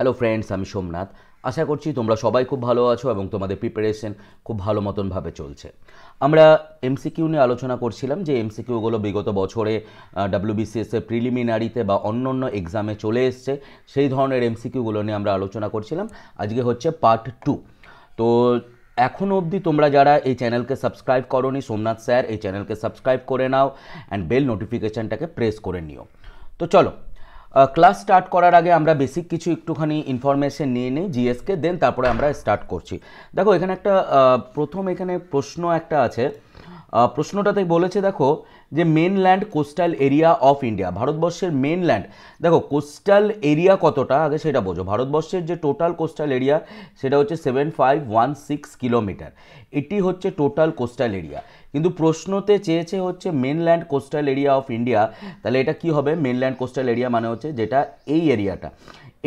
Hello friends, আমি সোমনাথ। আশা করছি তোমরা সবাই খুব ভালো আছো এবং তোমাদের প্রিপারেশন খুব ভালো মতনভাবে চলছে। আমরা এমসিকিউ নিয়ে আলোচনা করছিলাম যে এমসিকিউগুলো বিগত বছরে ডাব্লিউবিসিএস এর প্রিলিমিনারিতে বা অন্য অন্য এক্সামে চলে এসছে, সেই ধরনের এমসিকিউগুলো নিয়ে আমরা আলোচনা করছিলাম। আজকে হচ্ছে পার্ট 2। তো এখনও অবধি তোমরা যারা এই চ্যানেলকে সাবস্ক্রাইব করোনি, সোমনাথ স্যার এই চ্যানেলকে সাবস্ক্রাইব করে নাও অ্যান্ড বেল নোটিফিকেশানটাকে প্রেস করে নিও। তো চলো, ক্লাস স্টার্ট করার আগে আমরা বেসিক কিছু একটুখানি ইনফরমেশন নিয়ে নিই জিএসকে, দেন তারপরে আমরা স্টার্ট করছি। দেখো এখানে একটা প্রথম এখানে প্রশ্ন একটা আছে। প্রশ্নটাতে বলেছে দেখো যে mainland coastal area of India, ভারতবর্ষের মেনল্যান্ড। দেখো কোস্টাল এরিয়া কতটা আগে সেটা বোঝো। ভারতবর্ষের যে টোটাল কোস্টাল এরিয়া সেটা হচ্ছে 7516 কিলোমিটার, এটি হচ্ছে টোটাল কোস্টাল এরিয়া। কিন্তু প্রশ্নতে চেয়েছে হচ্ছে mainland coastal area of India, তাহলে এটা কি হবে? মেনল্যান্ড কোস্টাল এরিয়া মানে হচ্ছে যেটা এই এরিয়াটা,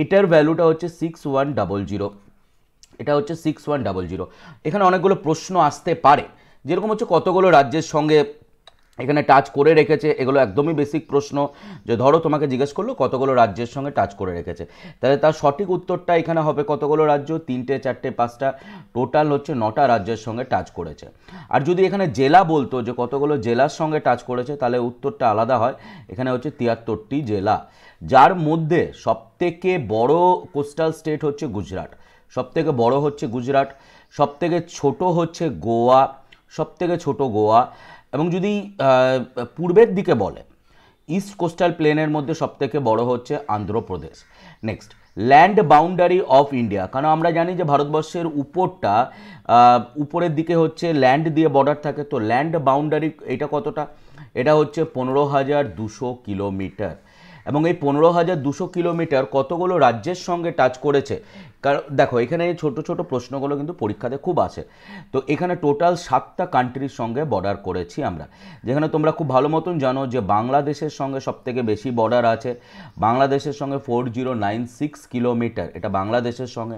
এটার ভ্যালুটা হচ্ছে 6100। এটা হচ্ছে 6100। এখানে অনেকগুলো প্রশ্ন আসতে পারে, যেরকম হচ্ছে কতগুলো রাজ্যের সঙ্গে এখানে টাচ করে রেখেছে। এগুলো একদমই বেসিক প্রশ্ন, যে ধরো তোমাকে জিজ্ঞেস করলো কতগুলো রাজ্যের সঙ্গে টাচ করে রেখেছে, তাহলে তার সঠিক উত্তরটা এখানে হবে কতগুলো রাজ্য, 3টে 4টে 5টা, টোটাল হচ্ছে 9টা রাজ্যের সঙ্গে টাচ করেছে। আর যদি এখানে জেলা বলতো যে কতগুলো জেলার সঙ্গে টাচ করেছে, তাহলে উত্তরটা আলাদা হয়। এখানে হচ্ছে 73টি জেলা, যার মধ্যে সবথেকে বড় কোস্টাল স্টেট হচ্ছে গুজরাট। সবথেকে বড় হচ্ছে গুজরাট, সবথেকে ছোট হচ্ছে গোয়া, সবথেকে ছোট গোয়া। এবং যদি পূর্বের দিকে বলে, ইস্ট কোস্টাল প্লেনের মধ্যে সবথেকে বড় হচ্ছে Andhra Pradesh. Next, land boundary of India, কারণ আমরা জানি যে ভারতবর্ষের উপরটা উপরের দিকে হচ্ছে ল্যান্ড দিয়ে বর্ডার থাকে, তো ল্যান্ড বাউন্ডারি এটা কতটা? এটা হচ্ছে 15,200 কিলোমিটার। এবং এই 15,200 কিলোমিটার কতগুলো রাজ্যের সঙ্গে টাচ করেছে? কারণ দেখো এখানে এই ছোটো ছোটো প্রশ্নগুলো কিন্তু পরীক্ষাতে খুব আসে। তো এখানে টোটাল 7টা কান্ট্রির সঙ্গে বর্ডার করেছি আমরা, যেখানে তোমরা খুব ভালো মতন জানো যে বাংলাদেশের সঙ্গে সবথেকে বেশি বর্ডার আছে। বাংলাদেশের সঙ্গে 4096 কিলোমিটার, এটা বাংলাদেশের সঙ্গে।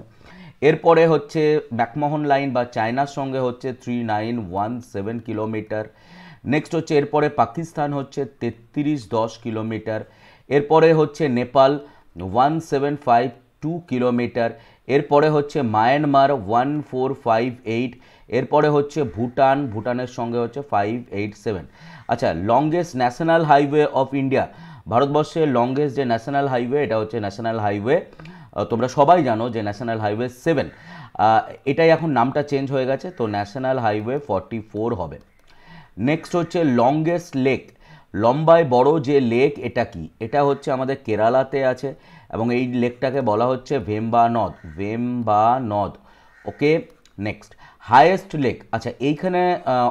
এরপরে হচ্ছে ম্যাকমোহন লাইন বা চায়নার সঙ্গে হচ্ছে 3917 কিলোমিটার। নেক্সট হচ্ছে এরপরে পাকিস্তান হচ্ছে 3310 কিলোমিটার। এরপরে হচ্ছে নেপাল 1752 কিলোমিটার। এরপরে হচ্ছে মায়ানমার 1458। এরপরে হচ্ছে ভুটান, ভুটানের সঙ্গে হচ্ছে 587। আচ্ছা, longest national highway of India, ভারতবর্ষের লংগেস্ট যে ন্যাশনাল হাইওয়ে এটা হচ্ছে ন্যাশনাল হাইওয়ে, তোমরা সবাই জানো যে ন্যাশনাল হাইওয়ে 7। এটাই এখন নামটা চেঞ্জ হয়ে গেছে, তো ন্যাশনাল হাইওয়ে 44 হবে। নেক্সট হচ্ছে লংগেস্ট লেক, লম্বায় বড় যে লেক এটা কি? এটা হচ্ছে আমাদের কেরালাতে আছে এবং এই লেকটাকে বলা হচ্ছে ভেম্বানদ, ভেম্বানদ। ওকে, নেক্সট হায়েস্ট লেক। আচ্ছা, এইখানে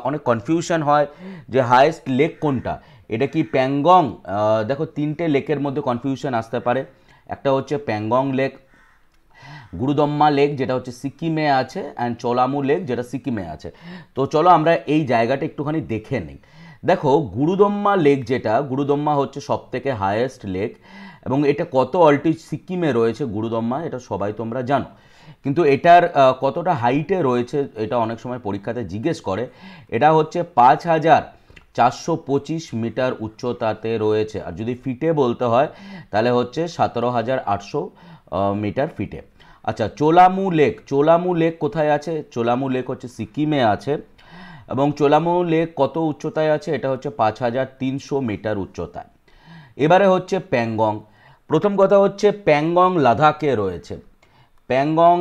অনেক কনফিউশন হয় যে হায়েস্ট লেক কোনটা, এটা কি প্যাংগং? দেখো 3টে লেকের মধ্যে কনফিউশন আসতে পারে। একটা হচ্ছে প্যাংগং লেক, গুরুদম্মা লেক যেটা হচ্ছে সিকিমে আছে, অ্যান্ড চোলামু লেক যেটা সিকিমে আছে। তো চলো আমরা এই জায়গাটা একটুখানি দেখে নিই। দেখো গুরুদম্মা লেক, যেটা গুরুদম্মা হচ্ছে সবথেকে হায়েস্ট লেক, এবং এটা কত অল্টিটিউড সিকিমে রয়েছে গুরুদম্মা, এটা সবাই তোমরা জানো। কিন্তু এটার কতটা হাইটে রয়েছে এটা অনেক সময় পরীক্ষাতে জিজ্ঞেস করে। এটা হচ্ছে 5425 মিটার উচ্চতাতে রয়েছে, আর যদি ফিটে বলতে হয় তাহলে হচ্ছে 17,800 মিটার ফিটে। আচ্ছা, চোলামু লেক, চোলামু লেক কোথায় আছে? চোলামু লেক হচ্ছে সিকিমে আছে, এবং চোলামু লেক কত উচ্চতায় আছে? এটা হচ্ছে 5300 মিটার উচ্চতায়। এবারে হচ্ছে প্যাংগং। প্রথম কথা হচ্ছে প্যাংগং লাদাখে রয়েছে। প্যাংগং,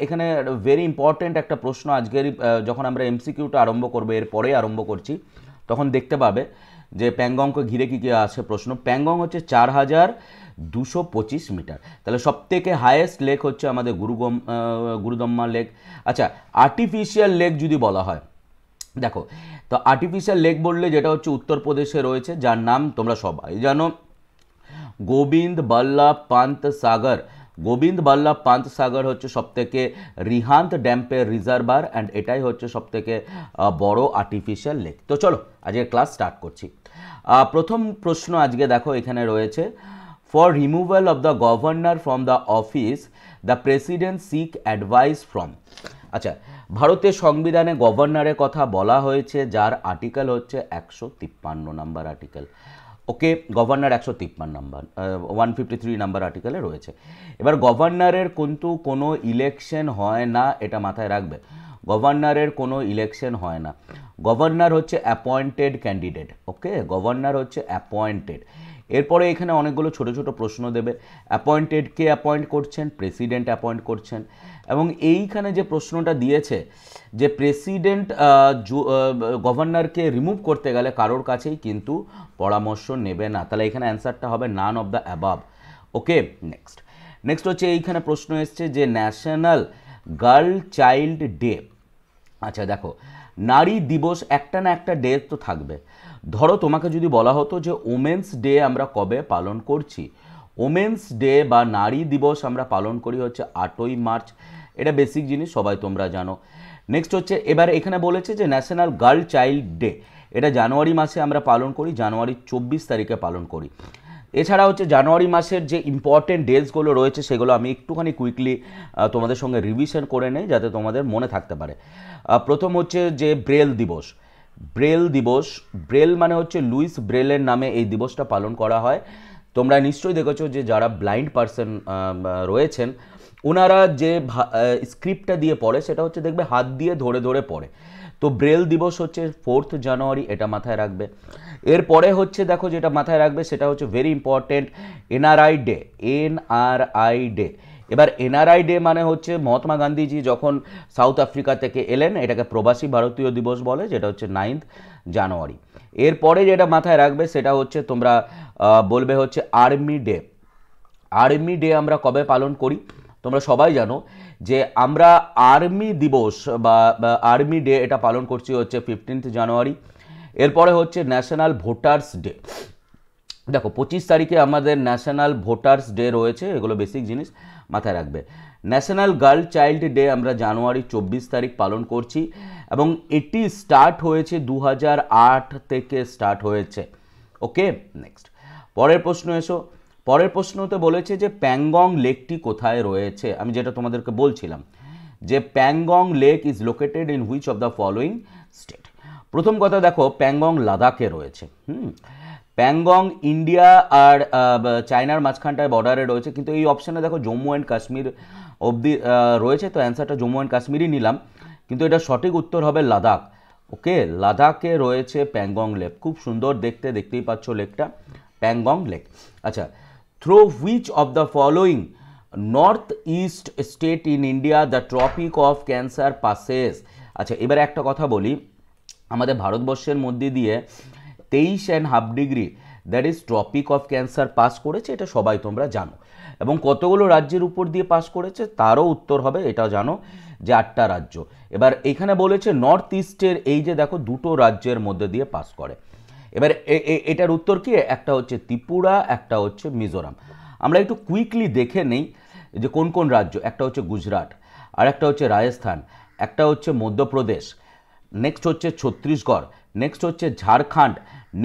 এখানে ভেরি ইম্পর্ট্যান্ট একটা প্রশ্ন আজকের, যখন আমরা এমসিকিউটা আরম্ভ করবো, এরপরেই আরম্ভ করছি, তখন দেখতে পাবে যে প্যাংগংকে ঘিরে কী কী আছে প্রশ্ন। প্যাংগং হচ্ছে 4225 মিটার, তাহলে সবথেকে হায়েস্ট লেক হচ্ছে আমাদের গুরুদম্মা লেক। আচ্ছা, আর্টিফিশিয়াল লেক যদি বলা হয়, দেখো তো আর্টিফিশিয়াল লেক বললে যেটা হচ্ছে উত্তরপ্রদেশে রয়েছে, যার নাম তোমরা সবাই জানো, গোবিন্দ বল্লভ পান্ত সাগর। গোবিন্দ বল্লভ পান্ত সাগর হচ্ছে সবথেকে রিহান্ত ড্যাম্পের রিজার্ভার, অ্যান্ড এটাই হচ্ছে সবথেকে বড় আর্টিফিশিয়াল লেক। তো চলো আজকে ক্লাস স্টার্ট করছি। প্রথম প্রশ্ন আজকে দেখো এখানে রয়েছে, for removal of the governor from the office the president seek advice from. আচ্ছা, ভারতের সংবিধানে গভর্নরের কথা বলা হয়েছে, যার আর্টিকেল হচ্ছে 153 নাম্বার আর্টিকেল। ওকে, গভর্নর 153 নাম্বার 153 নাম্বার আর্টিকেলে রয়েছে। এবার গভর্নরের কিন্তু কোনো ইলেকশন হয় না, এটা মাথায় রাখবে। গভর্নরের কোনো ইলেকশন হয় না, গভর্নর হচ্ছে অ্যাপয়েন্টেড ক্যান্ডিডেট। ওকে, গভর্নর হচ্ছে অ্যাপয়েন্টেড। এরপরে এখানে অনেকগুলো ছোট ছোট প্রশ্ন দেবে। অ্যাপয়েন্টেড কে অ্যাপয়েন্ট করছেন? প্রেসিডেন্ট অ্যাপয়েন্ট করছেন। এবং এইখানে যে প্রশ্নটা দিয়েছে যে প্রেসিডেন্ট গভর্নরকে রিমুভ করতে গেলে কারোর কাছেই কিন্তু পরামর্শ নেবে না, তাহলে এখানে অ্যান্সারটা হবে none of the above. Okay, next হচ্ছে এইখানে প্রশ্ন এসছে যে ন্যাশনাল গার্ল চাইল্ড ডে। আচ্ছা দেখো, নারী দিবস একটা না একটা ডে তো থাকবে। ধরো তোমাকে যদি বলা হতো যে ওমেন্স ডে আমরা কবে পালন করছি, ওমেন্স ডে বা নারী দিবস আমরা পালন করি হচ্ছে 8ই মার্চ, এটা বেসিক জিনিস সবাই তোমরা জানো। নেক্সট হচ্ছে এবার এখানে বলেছে যে ন্যাশনাল গার্ল চাইল্ড ডে, এটা জানুয়ারি মাসে আমরা পালন করি, জানুয়ারির 24 তারিখে পালন করি। এছাড়া হচ্ছে জানুয়ারি মাসের যে ইম্পর্টেন্ট ডেটসগুলো রয়েছে সেগুলো আমি একটুখানি কুইকলি তোমাদের সঙ্গে রিভিশন করে নেই যাতে তোমাদের মনে থাকতে পারে। প্রথম হচ্ছে যে ব্রেল দিবস। ব্রেল দিবস, ব্রেল মানে হচ্ছে লুইস ব্রেলের নামে এই দিবসটা পালন করা হয়। তোমরা নিশ্চয়ই দেখেছো যে যারা ব্লাইন্ড পার্সন রয়েছেন ওনারা যে স্ক্রিপ্টটা দিয়ে পড়ে সেটা হচ্ছে দেখবে হাত দিয়ে ধরে ধরে পড়ে। তো ব্রেল দিবস হচ্ছে 4 জানুয়ারি, এটা মাথায় রাখবে। এরপরে হচ্ছে দেখো যেটা মাথায় রাখবে সেটা হচ্ছে very important NRI day, NRI day. এবার এনআরআই ডে মানে হচ্ছে মহাত্মা গান্ধীজি যখন সাউথ আফ্রিকা থেকে এলেন, এটাকে প্রবাসী ভারতীয় দিবস বলে, যেটা হচ্ছে 9 জানুয়ারি। এরপরে যেটা মাথায় রাখবে সেটা হচ্ছে তোমরা বলবে হচ্ছে আর্মি ডে। আর্মি ডে আমরা কবে পালন করি? তোমরা সবাই জানো যে আমরা আর্মি দিবস বা আর্মি ডে এটা পালন করছি হচ্ছে 15 জানুয়ারি। এরপরে হচ্ছে ন্যাশনাল ভোটার্স ডে। দেখো 25 তারিখে আমাদের ন্যাশনাল ভোটার্স ডে রয়েছে, এগুলো বেসিক জিনিস মাথায় রাখবে। ন্যাশনাল গার্ল চাইল্ড ডে আমরা জানুয়ারি 24 তারিখ পালন করছি এবং এটি স্টার্ট হয়েছে 2008 থেকে স্টার্ট হয়েছে। ওকে, নেক্সট পরের প্রশ্ন এসো। পরের প্রশ্নতে বলেছে যে প্যাংগং লেকটি কোথায় রয়েছে। আমি যেটা তোমাদেরকে বলছিলাম যে Pangong lake is located in which of the following state. প্রথম কথা দেখো প্যাংগং লাদাখে রয়েছে। প্যাংগং ইন্ডিয়া আর চায়নার মাঝখানটায় বর্ডারে রয়েছে, কিন্তু এই অপশানে দেখো জম্মু অ্যান্ড কাশ্মীর অবধি রয়েছে, তো অ্যান্সারটা জম্মু অ্যান্ড কাশ্মীরই নিলাম, কিন্তু এটা সঠিক উত্তর হবে লাদাখ। ওকে, লাদাখে রয়েছে প্যাংগং লেক, খুব সুন্দর দেখতে, দেখতেই পাচ্ছ লেকটা, প্যাংগং লেক। আচ্ছা, through which of the following north east state in India the tropic of cancer passes. আচ্ছা, এবারে একটা কথা বলি, আমাদের ভারতবর্ষের মধ্যে দিয়ে 23.5 degree that is tropic of cancer pass করেছে, এটা সবাই তোমরা জানো। এবং কতগুলো রাজ্যের উপর দিয়ে পাস করেছে তারও উত্তর হবে, এটা জানো যে 8টা রাজ্য। এবার এখানে বলেছে নর্থ ইস্টের এই যে দেখো দুটো রাজ্যের মধ্যে দিয়ে পাস করে। এবার এটার উত্তর কি? একটা হচ্ছে ত্রিপুরা, একটা হচ্ছে মিজোরাম। আমরা একটু কুইকলি দেখে নেই যে কোন কোন রাজ্য। একটা হচ্ছে গুজরাট, আর একটা হচ্ছে রাজস্থান, একটা হচ্ছে মধ্যপ্রদেশ, নেক্সট হচ্ছে ছত্তিশগড়, নেক্সট হচ্ছে ঝাড়খণ্ড,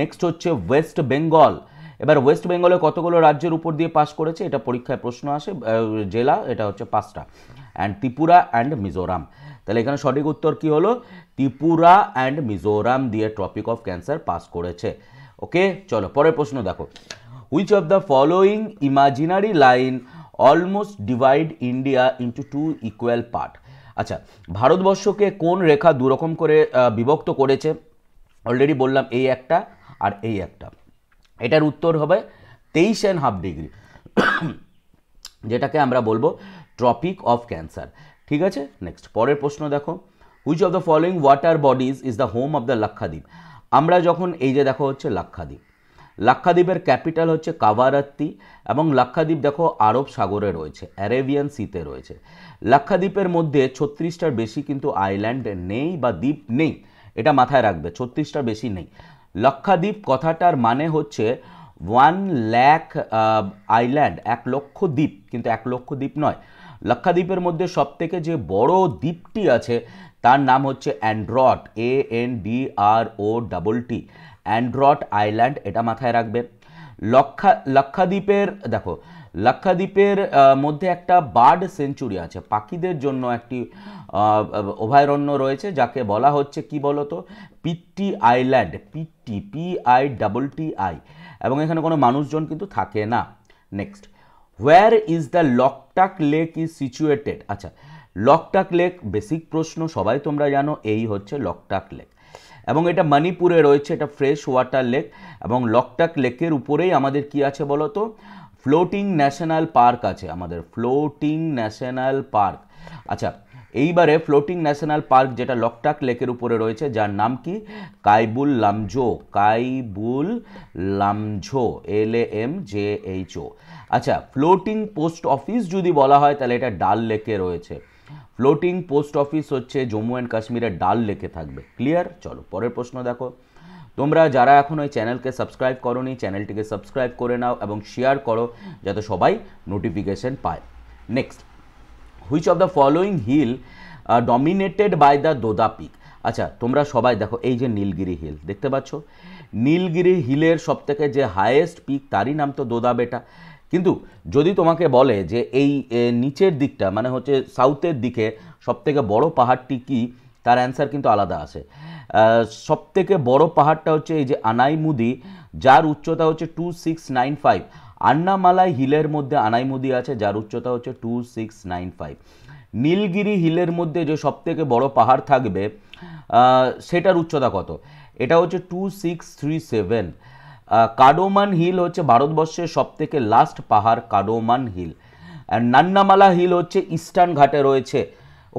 নেক্সট হচ্ছে ওয়েস্ট বেঙ্গল। এবার ওয়েস্ট বেঙ্গলে কতগুলো রাজ্যের উপর দিয়ে পাস করেছে এটা পরীক্ষায় প্রশ্ন আসে, জেলা, এটা হচ্ছে 5টা, অ্যান্ড ত্রিপুরা অ্যান্ড মিজোরাম। তাহলে এখানে সঠিক উত্তর কি হলো? ত্রিপুরা অ্যান্ড মিজোরাম দিয়ে ট্রপিক অফ ক্যান্সার পাস করেছে। ওকে, চলো পরের প্রশ্ন দেখো। Which of the following imaginary line almost divide India into 2 equal part. আচ্ছা, ভারতবর্ষকে কোন রেখা দুরকম করে বিভক্ত করেছে? অলরেডি বললাম এই একটা আর এই একটা। এটার উত্তর হবে 23.5 ডিগ্রি, যেটাকে আমরা বলবো ট্রপিক অফ ক্যান্সার। ঠিক আছে, নেক্সট পরের প্রশ্ন দেখো। Which of the following water bodies is the home of the Lakshadweep. আমরা যখন এই যে দেখো হচ্ছে লাক্ষাদ্বীপ, লাক্ষাদ্বীপের ক্যাপিটাল হচ্ছে কাভারাত্তি, এবং লাক্ষাদ্বীপ দেখো আরব সাগরে রয়েছে, অ্যারেবিয়ান সিতে রয়েছে। লাক্ষাদ্বীপের মধ্যে 36টার বেশি কিন্তু আইল্যান্ড নেই বা দ্বীপ নেই, এটা মাথায় রাখবে, 36টার বেশি নেই। লাক্ষাদ্বীপ কথাটার মানে হচ্ছে 1 লাখ আইল্যান্ড, 1 লক্ষ দ্বীপ, কিন্তু 1 লক্ষ দ্বীপ নয়। লাক্ষাদ্বীপের মধ্যে সবথেকে যে বড় দ্বীপটি আছে তার নাম হচ্ছে অ্যান্ড্রট, ANDROTT, অ্যান্ড্রট আইল্যান্ড, এটা মাথায় রাখবে। লাক্ষাদ্বীপের দেখো, লাক্ষাদ্বীপের মধ্যে একটা বার্ড সেঞ্চুরি আছে, পাখিদের জন্য একটি অভয়ারণ্য রয়েছে, যাকে বলা হচ্ছে কি বলতো, পিট্টি আইল্যান্ড, PITTI। এবং এখানে কোনো মানুষজন কিন্তু থাকে না। Next, where is the Loktak lake is situated. আচ্ছা, লকটাক লেক বেসিক প্রশ্ন, সবাই তোমরা জানো এই হচ্ছে লকটাক লেক, এবং এটা মণিপুরে রয়েছে, এটা ফ্রেশ ওয়াটার লেক, এবং লকটাক লেকের উপরেই আমাদের কি আছে বলো তো, ফ্লোটিং ন্যাশনাল পার্ক আছে আমাদের, ফ্লোটিং ন্যাশনাল পার্ক। আচ্ছা, এইবারে ফ্লোটিং ন্যাশনাল পার্ক যেটা লকটাক লেকের উপরে রয়েছে, যার নাম কি, কাইবুল লামজো, কাইবুল লামঝো, LAMJHO। আচ্ছা, ফ্লোটিং পোস্ট অফিস যদি বলা হয় তাহলে এটা ডাল লেকে রয়েছে। ফ্লোটিং পোস্ট অফিস হচ্ছে জম্মু অ্যান্ড কাশ্মীরের ডাল লেকে থাকবে। ক্লিয়ার? চলো পরের প্রশ্ন দেখো। তোমরা যারা এখন ওই চ্যানেলকে সাবস্ক্রাইব করোনি, চ্যানেলটিকে সাবস্ক্রাইব করে নাও এবং শেয়ার করো যাতে সবাই নোটিফিকেশন পায়। Next, which of the following hill dominated by the Doda peak. আচ্ছা, তোমরা সবাই দেখো এই যে নীলগিরি হিল দেখতে পাচ্ছ, নীলগিরি হিলের সবথেকে যে হাইয়েস্ট পিক তারই নাম তো দোদা বেটা। কিন্তু যদি তোমাকে বলে যে এই নিচের দিকটা মানে হচ্ছে সাউথের দিকে সবথেকে বড় পাহাড়টি কি, তার অ্যান্সার কিন্তু আলাদা আসে। সবথেকে বড় পাহাড়টা হচ্ছে এই যে আনাইমুদি, যার উচ্চতা হচ্ছে 2695। আন্নামালাই হিলের মধ্যে আনাইমুদি আছে, যার উচ্চতা হচ্ছে 2695। নীলগিরি হিলের মধ্যে যে সবথেকে বড় পাহাড় থাকবে সেটার উচ্চতা কত, এটা হচ্ছে 2637। কাডোমান হিল হচ্ছে ভারতবর্ষের সবথেকে লাস্ট পাহাড়, কাডোমান হিল। আর নান্নামালা হিল হচ্ছে ইস্টার্ন ঘাটে রয়েছে।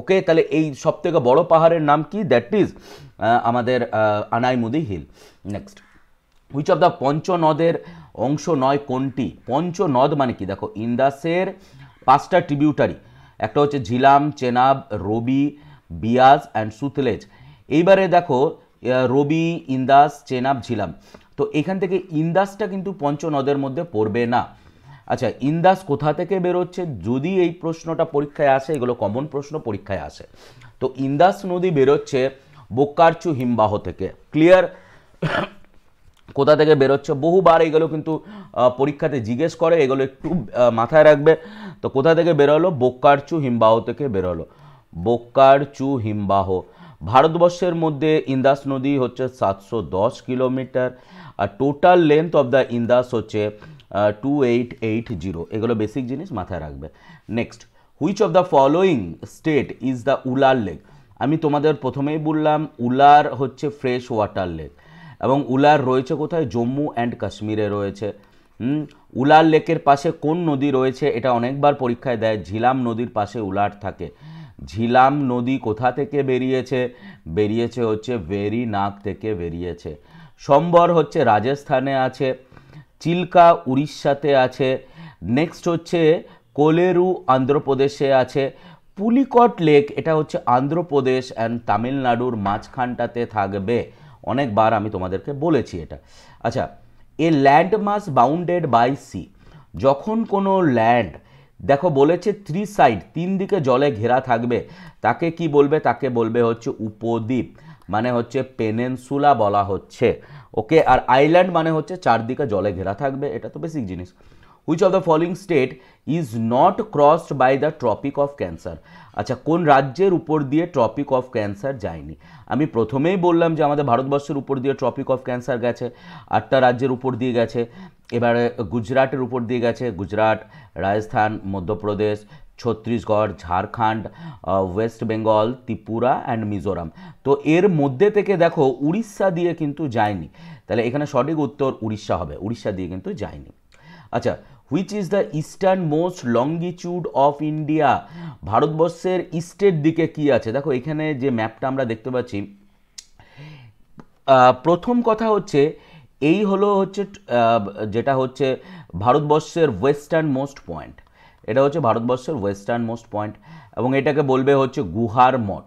ওকে, তাহলে এই সবথেকে বড় পাহাড়ের নাম কি, দ্যাট ইজ আমাদের Anaimudi hill. Next, which of the পঞ্চনদের অংশ নয় কোনটি। পঞ্চনদ মানে কি, দেখো ইন্দাসের 5টা ট্রিবিউটারি, একটা হচ্ছে ঝিলাম, চেনাব, রবি, বিয়াস অ্যান্ড সুতলেজ। এইবারে দেখো রবি, ইন্দাস, চেনাব, ঝিলাম, তো এখান থেকে ইন্দাসটা কিন্তু পঞ্চনদের মধ্যে পড়বে না। আচ্ছা, ইন্দাস কোথা থেকে বেরোচ্ছে, যদি এই প্রশ্নটা পরীক্ষায় আসে, এগুলো কমন প্রশ্ন পরীক্ষায় আসে, তো ইন্দাস নদী বেরোচ্ছে বোকারচু হিমবাহ থেকে। ক্লিয়ার? কোথা থেকে বেরোচ্ছে, বহুবার এগুলো কিন্তু পরীক্ষাতে জিজ্ঞেস করে, এগুলো একটু মাথায় রাখবে। তো কোথা থেকে বেরোলো, বোকারচু হিমবাহ থেকে বেরোলো, বোকারচু হিমবাহ। ভারতবর্ষের মধ্যে ইন্দাস নদী হচ্ছে 710 কিলোমিটার, আর total length of the Indus হচ্ছে 2880। এগুলো বেসিক জিনিস মাথায় রাখবে। Next, which of the following state is the Wular lake. আমি তোমাদের প্রথমেই বললাম উলার হচ্ছে ফ্রেশ ওয়াটার লেক, এবং উলার রয়েছে কোথায়, জম্মু অ্যান্ড কাশ্মীরে রয়েছে। উলার লেকের পাশে কোন নদী রয়েছে, এটা অনেকবার পরীক্ষায় দেয়, ঝিলাম নদীর পাশে উলার থাকে। ঝিলাম নদী কোথা থেকে বেরিয়েছে, বেরিয়েছে হচ্ছে ভেরিনাগ থেকে বেরিয়েছে। সম্বর হচ্ছে রাজস্থানে আছে, চিল্কা উড়িষ্যাতে আছে, নেক্সট হচ্ছে কোলেরু আন্ধ্রপ্রদেশে আছে, পুলিকট লেক এটা হচ্ছে আন্ধ্রপ্রদেশ অ্যান্ড তামিলনাড়ুর মাঝখানটাতে থাকবে। অনেকবার আমি তোমাদেরকে বলেছি এটা। আচ্ছা, a land mass bounded by sea, যখন কোনো ল্যান্ড দেখো বলেছে 3 সাইড, 3 দিকে জলে ঘেরা থাকবে, তাকে কি বলবে, তাকে বলবে হচ্ছে উপদ্বীপ, মানে হচ্ছে পেনেনসুলা বলা হচ্ছে। ওকে, আর আইল্যান্ড মানে হচ্ছে চারদিকে জলে ঘেরা থাকবে, এটা তো বেসিক জিনিস। Which of the following state is not crossed by the tropic of cancer. আচ্ছা, কোন রাজ্যের উপর দিয়ে ট্রপিক অফ ক্যান্সার যায়নি। আমি প্রথমেই বললাম যে আমাদের ভারতবর্ষের উপর দিয়ে ট্রপিক অফ ক্যান্সার গেছে, 8টা রাজ্যের উপর দিয়ে গেছে। এবারে গুজরাটের উপর দিয়ে গেছে, গুজরাট, রাজস্থান, মধ্যপ্রদেশ, ছত্তিশগড়, ঝাড়খণ্ড, ওয়েস্ট বেঙ্গল, ত্রিপুরা অ্যান্ড মিজোরাম। তো এর মধ্যে থেকে দেখো উড়িষ্যা দিয়ে কিন্তু যায়নি, তাহলে এখানে সঠিক উত্তর উড়িষ্যা হবে, উড়িষ্যা দিয়ে কিন্তু যায়নি। আচ্ছা, which is the eastern most longitude of India. ভারতবর্ষের ইস্টের দিকে কি আছে, দেখো এখানে যে ম্যাপটা আমরা দেখতে পাচ্ছি, প্রথম কথা হচ্ছে এই হলো হচ্ছে যেটা হচ্ছে ভারতবর্ষের ওয়েস্টার্ন মোস্ট পয়েন্ট, এটা হচ্ছে ভারতবর্ষের ওয়েস্টার্ন মোস্ট পয়েন্ট, এবং এটাকে বলবে হচ্ছে গুহার মঠ।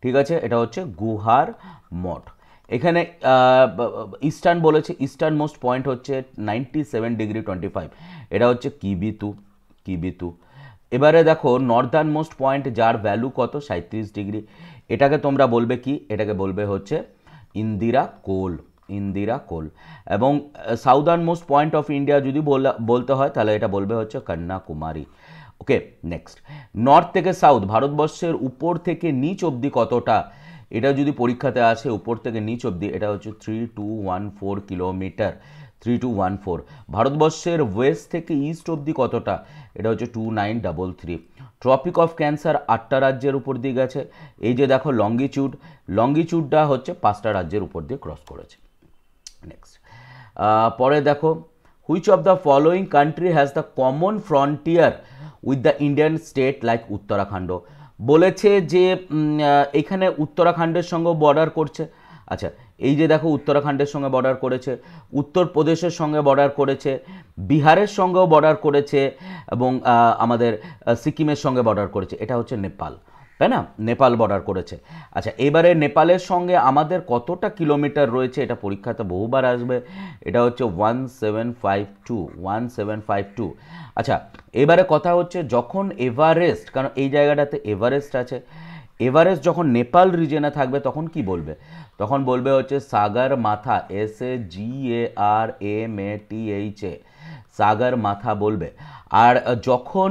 ঠিক আছে, এটা হচ্ছে গুহার মঠ। এখানে ইস্টার্ন বলেছে, ইস্টার্ন মোস্ট পয়েন্ট হচ্ছে 97°25, এটা হচ্ছে কিবিতু, কিবিতু। এবারে দেখো নর্দার্ন মোস্ট পয়েন্ট যার ভ্যালু কত 37°, এটাকে তোমরা বলবে কি, এটাকে বলবে হচ্ছে ইন্দিরা কোল, ইন্দিরা কোল। এবং southern most point of India যদি বলতে হয় তাহলে এটা বলবে হচ্ছে কন্যাকুমারী। ওকে, নেক্সট, নর্থ থেকে সাউথ ভারতবর্ষের উপর থেকে নিচ অবধি কতটা, এটা যদি পরীক্ষাতে আসে উপর থেকে নিচ অবধি, এটা হচ্ছে 3214 কিলোমিটার। 3214। ভারতবর্ষের ওয়েস্ট থেকে ইস্ট অবধি কতটা, এটা হচ্ছে 2933। ট্রপিক অফ ক্যান্সার 8টা রাজ্যের উপর দিয়ে গেছে। এই যে দেখো লঙ্গিচিউডটা হচ্ছে 5টা রাজ্যের উপর দিয়ে ক্রস করেছে। নেক্সট পরে দেখো, which of the following country has the common frontier with the Indian state like Uttarakhand. বলেছে যে এখানে উত্তরাখণ্ডের সঙ্গেও বর্ডার করছে। আচ্ছা, এই যে দেখো উত্তরাখণ্ডের সঙ্গে বর্ডার করেছে, উত্তরপ্রদেশের সঙ্গে বর্ডার করেছে, বিহারের সঙ্গেও বর্ডার করেছে, এবং আমাদের সিকিমের সঙ্গে বর্ডার করেছে। এটা হচ্ছে নেপাল, তাই না? নেপাল বর্ডার করেছে। আচ্ছা, এবারে নেপালের সঙ্গে আমাদের কতটা কিলোমিটার রয়েছে, এটা পরীক্ষাতে বহুবার আসবে। এটা হচ্ছে 1752। আচ্ছা, এবারে কথা হচ্ছে যখন এভারেস্ট, কারণ এই জায়গাটাতে এভারেস্ট আছে, এভারেস্ট যখন নেপাল রিজনে থাকবে তখন কি বলবে? তখন বলবে হচ্ছে সাগর মাথা, SAGARMATHA, সাগর মাথা বলবে। আর যখন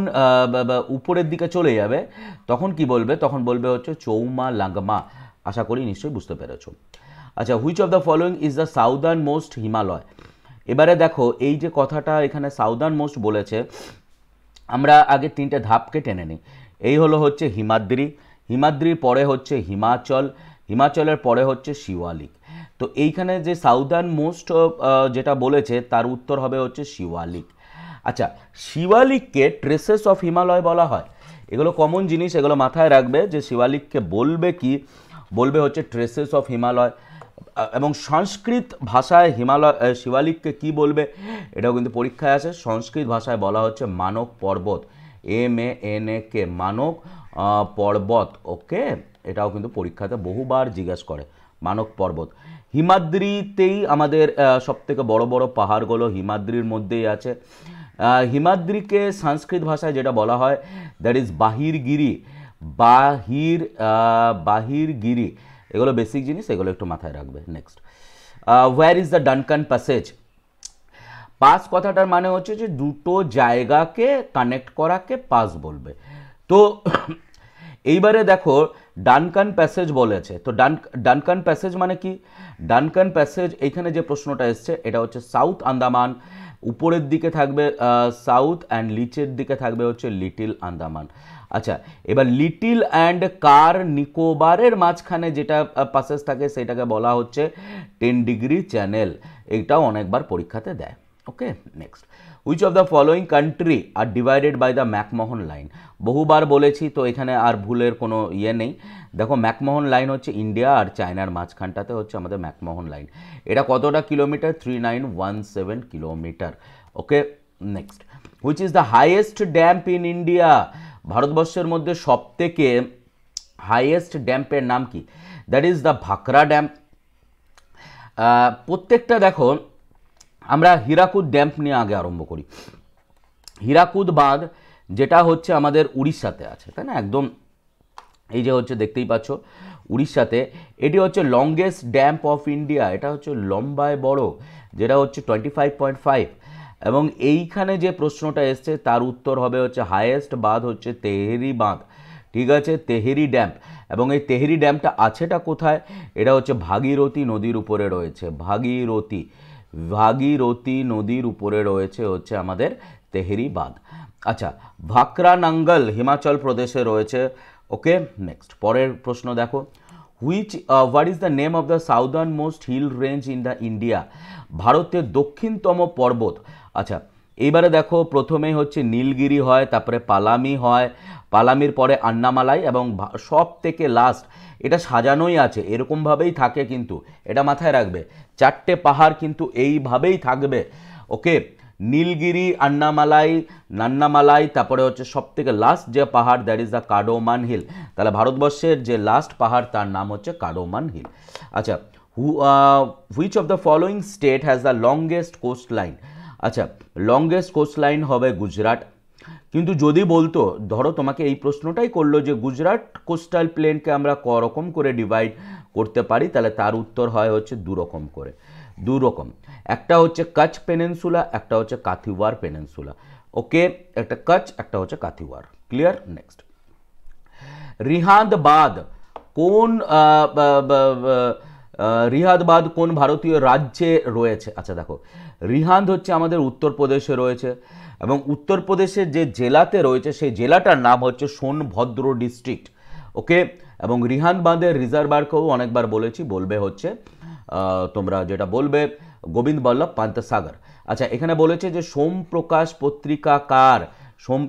উপরের দিকে চলে যাবে তখন কি বলবে? তখন বলবে হচ্ছে চৌমা লাঙ্গমা। আশা করি নিশ্চয়ই বুঝতে পেরেছো। আচ্ছা, which of the following is the southern most Himalaya. এবারে দেখো এই যে কথাটা এখানে সাউদার্ন মোস্ট বলেছে, আমরা আগে 3টে ধাপকে টেনে নিই। এই হচ্ছে হিমাদ্রি, হিমাদ্রির পরে হচ্ছে হিমাচল, হিমাচলের পরে হচ্ছে শিওয়ালিক। তো এইখানে যে সাউদার্ন মোস্ট যেটা বলেছে তার উত্তর হবে হচ্ছে শিওয়ালিক। আচ্ছা, শিওয়ালিককে ট্রেসেস অফ হিমালয় বলা হয়। এগুলো কমন জিনিস, এগুলো মাথায় রাখবে যে শিওয়ালিককে বলবে কি, বলবে হচ্ছে ট্রেসেস অফ হিমালয়। এবং সংস্কৃত ভাষায় শিওয়ালিককে কি বলবে, এটাও কিন্তু পরীক্ষায় আসে। সংস্কৃত ভাষায় বলা হচ্ছে মানক পর্বত, MANK, মানক পর্বত। ওকে, এটাও কিন্তু পরীক্ষাতে বহুবার জিজ্ঞেস করে, মানক পর্বত। হিমাদ্রিতেই আমাদের সবথেকে বড় বড় পাহাড়গুলো হিমাদ্রির মধ্যেই আছে। হিমাদ্রিকে সংস্কৃত ভাষায় যেটা বলা হয় দ্যাট ইজ বাহিরগিরি, বাহিরগিরি। এগুলো বেসিক জিনিস, এগুলো একটু মাথায় রাখবে। Next, where is the Duncan passage. Pass কথাটার মানে হচ্ছে যে দুটো জায়গাকে কানেক্ট করাকে পাস বলবে। তো এইবারে দেখো ডানকান প্যাসেজ বলেছে, তো ডানকান প্যাসেজ মানে কি? ডানকান প্যাসেজ এইখানে যে প্রশ্নটা এসছে এটা হচ্ছে সাউথ আন্দামান, উপরের দিকে থাকবে সাউথ অ্যান্ড নিচের দিকে থাকবে হচ্ছে লিটিল আন্দামান। আচ্ছা, এবার লিটিল অ্যান্ড কার নিকোবরের মাঝখানে যেটা প্যাসেজ থাকে সেটাকে বলা হচ্ছে 10 ডিগ্রি চ্যানেল। এইটাও অনেকবার পরীক্ষাতে দেয়। Okay, next, which of the following country are divided by the McMahon line. বহুবার বলেছি, তো এখানে আর ভুলের কোনো ইয়ে নেই। দেখো ম্যাকমোহন লাইন হচ্ছে ইন্ডিয়া আর চায়নার মাঝখানটাতে হচ্ছে আমাদের ম্যাকমোহন লাইন। এটা কতটা kilometre? 3917 kilometre. Okay, next, which is the highest damp in India. ভারতবর্ষের মধ্যে সবথেকে হাইয়েস্ট ড্যাম্পের নাম কি? That is the Bhakra damp. প্রত্যেকটা দেখো, আমরা হীরাকুদ ড্যাম্প নিয়ে আগে আরম্ভ করি। হীরাকুদ বাঁধ যেটা হচ্ছে আমাদের উড়িষ্যাতে আছে, তাই না? একদম এই যে হচ্ছে দেখতেই পাচ্ছ উড়িষ্যাতে, এটি হচ্ছে লংগেস্ট ড্যাম্প অফ ইন্ডিয়া। এটা হচ্ছে লম্বায় বড়, যেটা হচ্ছে 25.5। এবং এইখানে যে প্রশ্নটা এসছে তার উত্তর হবে হচ্ছে হাইয়েস্ট বাঁধ হচ্ছে তেহেরি বাঁধ। ঠিক আছে, তেহেরি ড্যাম্প। এবং এই তেহেরি ড্যাম্পটা আছেটা কোথায়? এটা হচ্ছে ভাগীরথী নদীর উপরে রয়েছে। ভাগীরথী নদীর উপরে রয়েছে হচ্ছে আমাদের তেহেরি বাঁধ। আচ্ছা, ভাকরা নাঙ্গল হিমাচল প্রদেশে রয়েছে। ওকে, নেক্সট, পরের প্রশ্ন দেখো, what is the name of the southernmost hill range in the India. ভারতের দক্ষিণতম পর্বত। আচ্ছা, এইবারে দেখো প্রথমেই হচ্ছে নীলগিরি হয়, তারপরে পালামি হয়, পালামির পরে আন্নামালাই, এবং সব থেকে লাস্ট, এটা সাজানোই আছে, এরকমভাবেই থাকে, কিন্তু এটা মাথায় রাখবে 4টে পাহাড় কিন্তু এইভাবেই থাকবে। ওকে, নীলগিরি, আন্নামালাই, নান্নামালাই, তারপরে হচ্ছে সব থেকে লাস্ট যে পাহাড় that is the Cardamom hill. তাহলে ভারতবর্ষের যে লাস্ট পাহাড় তার নাম হচ্ছে কাডোমান হিল। আচ্ছা, which of the following state has the longest coastline. আচ্ছা, লংগেস্ট কোস্ট লাইন হবে গুজরাট। কিন্তু যদি বলতো, ধরো তোমাকে এই প্রশ্নটাই করলো যে গুজরাট কোস্টাল প্লেনকে আমরা করকম করে ডিভাইড করতে পারি, তাহলে তার উত্তর হয় হচ্ছে দু রকম। একটা হচ্ছে কচ্ছ পেনিনসুলা, একটা হচ্ছে কাথিওয়ার পেনিনসুলা। ওকে, একটা কচ্ছ, একটা হচ্ছে কাথিওয়ার। ক্লিয়ার? নেক্সট, রিহান্দ বাঁধ কোন রিহাদবাদ কোন ভারতীয় রাজ্যে রয়েছে? আচ্ছা দেখো, রিহান্দ হচ্ছে আমাদের উত্তরপ্রদেশে রয়েছে, এবং উত্তরপ্রদেশের যে জেলাতে রয়েছে সেই জেলাটার নাম হচ্ছে সোনভদ্র ডিস্ট্রিক্ট। ওকে, এবং রিহান্দ বাঁধের রিজার্ভারকেও অনেকবার বলেছি, বলবে হচ্ছে তোমরা যেটা বলবে গোবিন্দ বল্লভ পান্ত সাগর। আচ্ছা, এখানে বলেছে যে সোমপ্রকাশ পত্রিকা কার?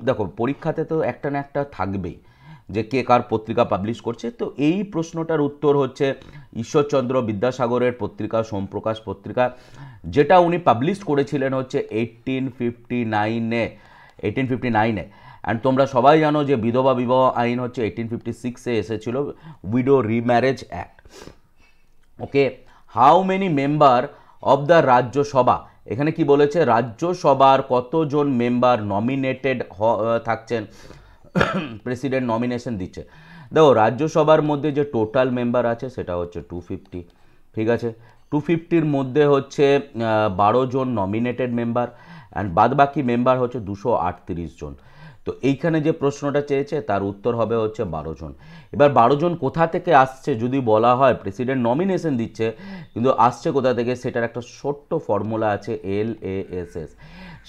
দেখো পরীক্ষাতে তো একটা না একটা থাকবেই যে কে কার পত্রিকা পাবলিশ করছে, তো এই প্রশ্নটার উত্তর হচ্ছে ঈশ্বরচন্দ্র বিদ্যাসাগরের পত্রিকা সোমপ্রকাশ পত্রিকা, যেটা উনি পাবলিশ করেছিলেন হচ্ছে 1859-এ। অ্যান্ড তোমরা সবাই জানো যে বিধবা বিবাহ আইন হচ্ছে 1856-এ এসেছিল, widow remarriage act. Okay, how many member of the Rajya Sabha? এখানে কি বলেছে, রাজ্যসভার কতজন মেম্বার নমিনেটেড থাকছেন, প্রেসিডেন্ট নমিনেশন দিচ্ছে। দেখো রাজ্যসভার মধ্যে যে টোটাল মেম্বার আছে সেটা হচ্ছে 250, ঠিক আছে। 250-র মধ্যে হচ্ছে 12 জন নমিনেটেড মেম্বার, অ্যান্ড বাদবাকি মেম্বার হচ্ছে 238 জন। তো এইখানে যে প্রশ্নটা চেয়েছে তার উত্তর হবে হচ্ছে 12 জন। এবার 12 জন কোথা থেকে আসছে যদি বলা হয়, প্রেসিডেন্ট নমিনেশন দিচ্ছে কিন্তু আসছে কোথা থেকে, সেটার একটা ছোট্ট ফর্মুলা আছে, LASS।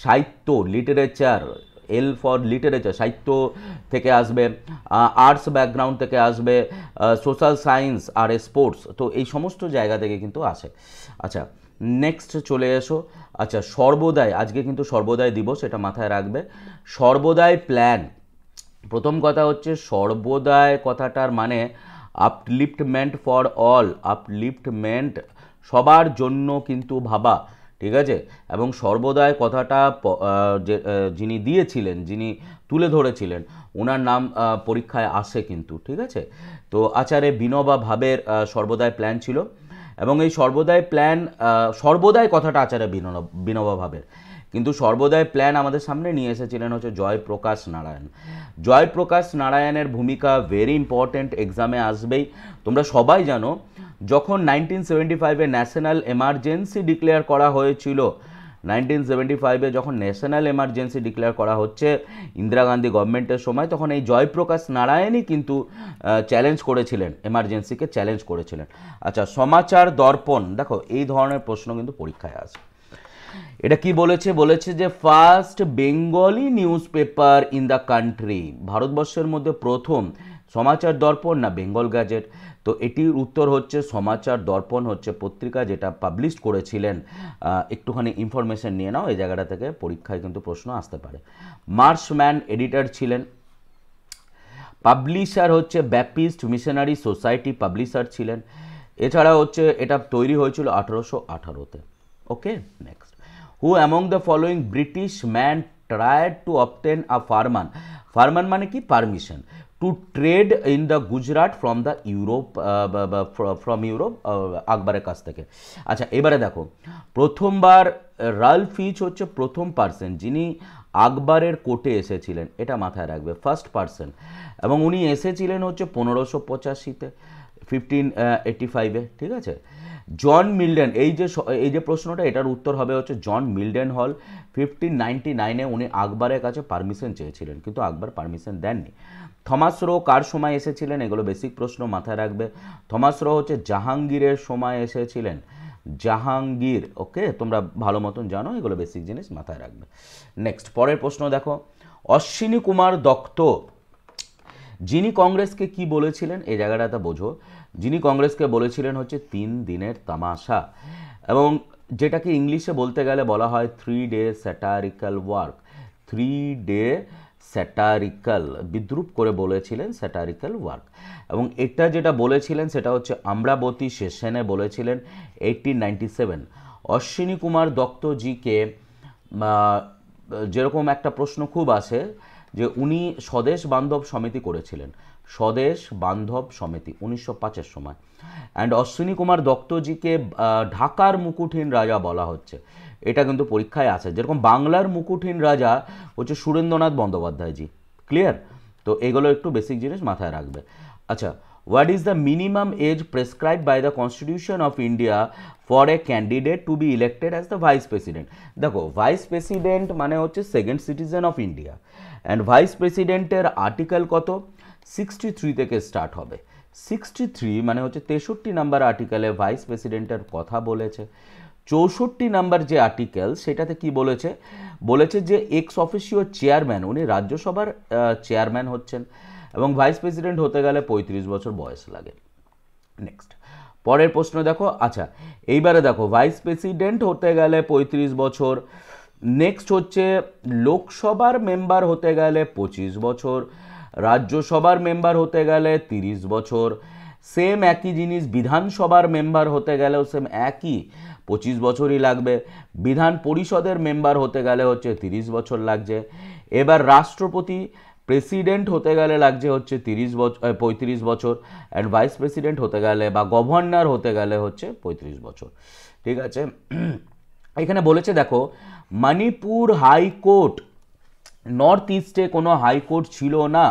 সাহিত্য লিটারেচার, এল ফর লিটারেচার, সাহিত্য থেকে আসবে, আর্টস ব্যাকগ্রাউন্ড থেকে আসবে, সোশ্যাল সায়েন্স আর স্পোর্টস, তো এই সমস্ত জায়গা থেকে কিন্তু আসে। আচ্ছা নেক্সট চলে এসো। আচ্ছা সর্বদাই, আজকে কিন্তু সর্বদাই দিবস, এটা মাথায় রাখবে। সর্বদাই প্ল্যান, প্রথম কথা হচ্ছে সর্বদাই কথাটার মানে আপলিফটমেন্ট ফর অল, আপলিফটমেন্ট সবার জন্য কিন্তু ভাবা, ঠিক আছে। এবং সর্বদাই কথাটা যিনি দিয়েছিলেন, যিনি তুলে ধরেছিলেন, ওনার নাম পরীক্ষায় আসে কিন্তু, ঠিক আছে। তো আচার্য বিনোবা ভাবের সর্বদাই প্ল্যান ছিল, এবং এই সর্বদাই প্ল্যান, সর্বদাই কথাটা আচার্য বিনোবা ভাবের, কিন্তু সর্বদাই প্ল্যান আমাদের সামনে নিয়ে এসেছিলেন হচ্ছে জয়প্রকাশ নারায়ণ। জয়প্রকাশ নারায়ণের ভূমিকা ভেরি ইম্পর্ট্যান্ট, এক্সামে আসবেই। তোমরা সবাই জানো যখন 1975-এ ন্যাশনাল এমার্জেন্সি ডিক্লেয়ার করা হয়েছিল, 1975-এ যখন ন্যাশনাল এমার্জেন্সি ডিক্লেয়ার করা হচ্ছে ইন্দিরা গান্ধী গভর্নমেন্টের সময়, তখন এই জয়প্রকাশ নারায়ণই কিন্তু চ্যালেঞ্জ করেছিলেন, এমার্জেন্সিকে চ্যালেঞ্জ করেছিলেন। আচ্ছা সমাচার দর্পণ, দেখো এই ধরনের প্রশ্ন কিন্তু পরীক্ষায় আসে। এটা কি বলেছে, বলেছে যে first Bengali news paper in the country, ভারতবর্ষের মধ্যে প্রথম সমাচার দর্পণ না বেঙ্গল গ্যাজেট? তো এটির উত্তর হচ্ছে সমাচার দর্পণ হচ্ছে পত্রিকা যেটা পাবলিশ করেছিলেন। একটুখানি ইনফরমেশন নিয়ে নাও, এই জায়গাটা থেকে পরীক্ষায় কিন্তু প্রশ্ন আসতে পারে। মার্শম্যান এডিটর ছিলেন। পাবলিশার হচ্ছে ব্যাপিস্ট মিশনারি সোসাইটি পাবলিশার ছিলেন। এছাড়া হচ্ছে এটা তৈরি হয়েছিল 1818-তে। Okay next, who among the following British man tried to obtain a farman, ফারমান মানে কি, permission, to trade in the Gujarat from the Europe, আকবরের কাছ থেকে। আচ্ছা এবারে দেখো, প্রথমবার রাল্ফ ফিচ হচ্ছে প্রথম পার্সন যিনি আকবরের কোর্টে এসেছিলেন, এটা মাথায় রাখবে, ফার্স্ট পার্সন, এবং উনি এসেছিলেন হচ্ছে 1585-তে, 1585-এ, ঠিক আছে। জন মিল্ডেন, এই যে প্রশ্নটা, এটার উত্তর হবে হচ্ছে জন মিল্ডেন হল। 1599-এ উনি আকবরের কাছে পারমিশন চেয়েছিলেন কিন্তু আকবর পারমিশন দেননি। থমাস রো কার সময় এসেছিলেন, এগুলো বেসিক প্রশ্ন মাথায় রাখবে। থমাস রো হচ্ছে জাহাঙ্গীরের সময় এসেছিলেন, জাহাঙ্গীর। ওকে, তোমরা ভালো মতন জানো, এগুলো বেসিক জিনিস মাথায় রাখবে। নেক্সট পরের প্রশ্ন দেখো, অশ্বিনী কুমার দত্ত যিনি কংগ্রেসকে কি বলেছিলেন, এই জায়গাটা বোঝো, যিনি কংগ্রেসকে বলেছিলেন হচ্ছে 3 দিনের তামাশা, এবং যেটাকে ইংলিশে বলতে গেলে বলা হয় 3 day satirical work, 3 day satirical, বিদ্রুপ করে বলেছিলেন স্যাটারিক্যাল ওয়ার্ক। এবং এটা যেটা বলেছিলেন সেটা হচ্ছে অমরাবতী সেশনে বলেছিলেন 1897। অশ্বিনী কুমার দত্তজিকে যেরকম একটা প্রশ্ন খুব আসে যে উনি স্বদেশ বান্ধব সমিতি করেছিলেন, স্বদেশ বান্ধব সমিতি 1905-এর সময়। অ্যান্ড অশ্বিনী কুমার দত্তজিকে ঢাকার মুকুটহীন রাজা বলা হচ্ছে, এটা কিন্তু পরীক্ষায় আছে। যেরকম বাংলার মুকুটহীন রাজা হচ্ছে সুরেন্দ্রনাথ বন্দ্যোপাধ্যায়জি, ক্লিয়ার? তো এগুলো একটু বেসিক জিনিস মাথায় রাখবে। আচ্ছা, what is the minimum age prescribed by the constitution of India for a candidate to be elected as the vice president? দেখো ভাইস প্রেসিডেন্ট মানে হচ্ছে second citizen of India, and vice প্রেসিডেন্টের আর্টিকেল কত, 63 থেকে স্টার্ট হবে, 63 মানে হচ্ছে 63 number আর্টিকেলে vice প্রেসিডেন্টের কথা বলেছে। 64 নাম্বার যে আর্টিকেল সেটাতে কি বলেছে, বলেছে যে এক্স অফিসিও চেয়ারম্যান, উনি রাজ্যসভার চেয়ারম্যান হচ্ছেন এবং ভাইস প্রেসিডেন্ট হতে গেলে 35 বছর বয়স লাগে। নেক্সট পরের প্রশ্ন দেখো। আচ্ছা এইবারে দেখো ভাইস প্রেসিডেন্ট হতে গেলে 35 বছর। নেক্সট হচ্ছে লোকসভার মেম্বার হতে গেলে 25 বছর, রাজ্যসভার মেম্বার হতে গেলে 30 বছর, সেম একই জিনিস বিধানসভার মেম্বার হতে গেলেও সেম একই 25 বছরই লাগবে, বিধান পরিষদের মেম্বার হতে গেলে হচ্ছে 30 বছর লাগছে। এবার রাষ্ট্রপতি প্রেসিডেন্ট হতে গেলে লাগছে হচ্ছে 35 বছর, অ্যান্ড ভাইস প্রেসিডেন্ট হতে গেলে বা গভর্নর হতে গেলে হচ্ছে 35 বছর। ঠিক আছে, এখানে বলেছে দেখো মণিপুর হাইকোর্ট, নর্থ ইস্টে কোনো হাইকোর্ট ছিল না।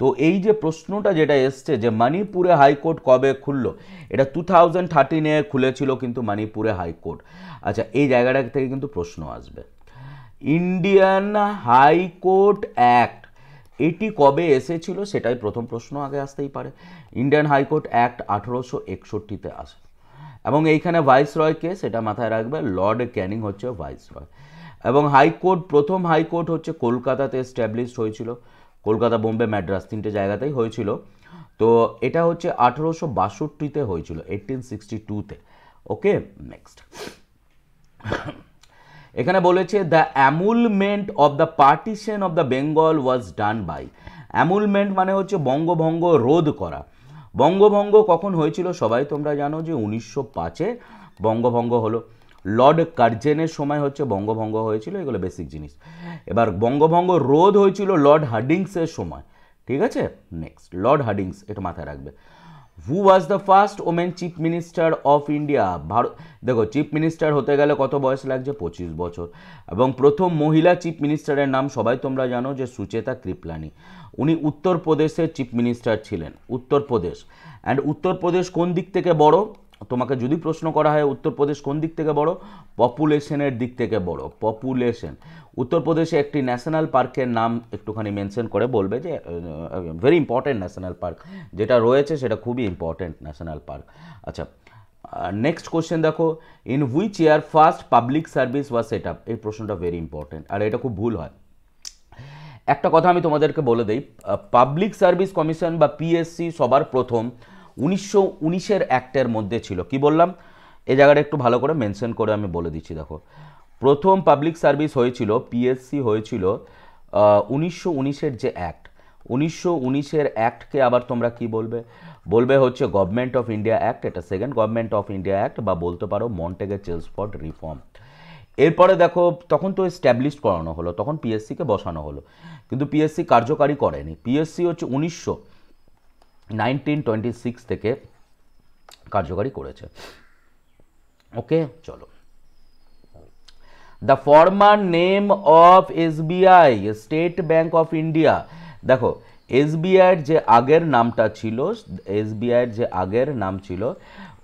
তো এই যে প্রশ্নটা যেটা এসছে যে মণিপুরে হাইকোর্ট কবে খুললো, এটা 2013-এ খুলেছিল কিন্তু মণিপুরে হাইকোর্ট। আচ্ছা এই জায়গাটা থেকে কিন্তু প্রশ্ন আসবে, ইন্ডিয়ান হাইকোর্ট অ্যাক্ট এটি কবে এসেছিল, সেটাই প্রথম প্রশ্ন আগে আসতেই পারে। ইন্ডিয়ান হাইকোর্ট অ্যাক্ট 1861-তে আসে এবং এইখানে ভাইসরয়কে সেটা মাথায় রাখবে, লর্ড ক্যানিং হচ্ছে ভাইসরয়। এবং হাইকোর্ট, প্রথম হাইকোর্ট হচ্ছে কলকাতাতে এস্টাবলিশড হয়েছিল, কলকাতা, বোম্বে, ম্যাড্রাস তিনটে জায়গাতেই হয়েছিল। তো এটা হচ্ছে 1862-তে হয়েছিল, 1862-তে। ওকে নেক্সট এখানে বলেছে the annulment of the partition of the Bengal was done by. Annulment মানে হচ্ছে বঙ্গভঙ্গ রোধ করা। বঙ্গভঙ্গ কখন হয়েছিল সবাই তোমরা জানো যে 1905-এ বঙ্গভঙ্গ হলো। লর্ড কার্জেনের সময় হচ্ছে বঙ্গভঙ্গ হয়েছিল, এগুলো বেসিক জিনিস। এবার বঙ্গভঙ্গ রোধ হয়েছিল লর্ড হার্ডিংসের সময়। ঠিক আছে, নেক্সট লর্ড হার্ডিংস, এটা মাথায় রাখবে। Who was the first women chief minister of India? Bharat, দেখো চিফ মিনিস্টার হতে গেলে কত বয়স লাগছে, 25 বছর। এবং প্রথম মহিলা চিফ মিনিস্টারের নাম সবাই তোমরা জানো যে সুচেতা কৃপলানি, উনি উত্তরপ্রদেশের চিফ মিনিস্টার ছিলেন, উত্তরপ্রদেশ। অ্যান্ড উত্তরপ্রদেশ কোন দিক থেকে বড়, তোমাকে যদি প্রশ্ন করা হয় উত্তরপ্রদেশ কোন দিক থেকে বড়, পপুলেশনের দিক থেকে বড়, পপুলেশন। উত্তরপ্রদেশে একটি ন্যাশনাল পার্কের নাম একটুখানি মেনশন করে বলবে যে ভেরি ইম্পর্টেন্ট ন্যাশনাল পার্ক যেটা রয়েছে সেটা খুবই ইম্পর্টেন্ট ন্যাশনাল পার্ক। আচ্ছা নেক্সট কোশ্চেন দেখো, in which year first public service was set up? এই প্রশ্নটা ভেরি ইম্পর্টেন্ট আর এটা খুব ভুল হয়। একটা কথা আমি তোমাদেরকে বলে দিই, পাবলিক সার্ভিস কমিশন বা পিএসসি সবার প্রথম 1919-এর অ্যাক্টের মধ্যে ছিল। কি বললাম এই জায়গাটা একটু ভালো করে মেনশন করে আমি বলে দিচ্ছি। দেখো প্রথম পাবলিক সার্ভিস হয়েছিল, পিএসসি হয়েছিল 1919-এর যে অ্যাক্ট, 1919-এর অ্যাক্টকে আবার তোমরা কি বলবে, বলবে হচ্ছে গভর্নমেন্ট অফ ইন্ডিয়া অ্যাক্ট, এটা second government of India act, বা বলতে পারো মন্টেগে চেলসফোর্ড রিফর্ম। এরপরে দেখো তখন তো এস্টাবলিশ করানো হলো, তখন পিএসসিকে বসানো হলো, কিন্তু পিএসসি কার্যকারী করেনি। পিএসসি হচ্ছে 1926 থেকে কার্যকারী করেছে। ওকে চলো, the former name of SBI, state bank of India. দেখো এসবিআইয়ের যে আগের নামটা ছিল, এসবিআইয়ের যে আগের নাম ছিল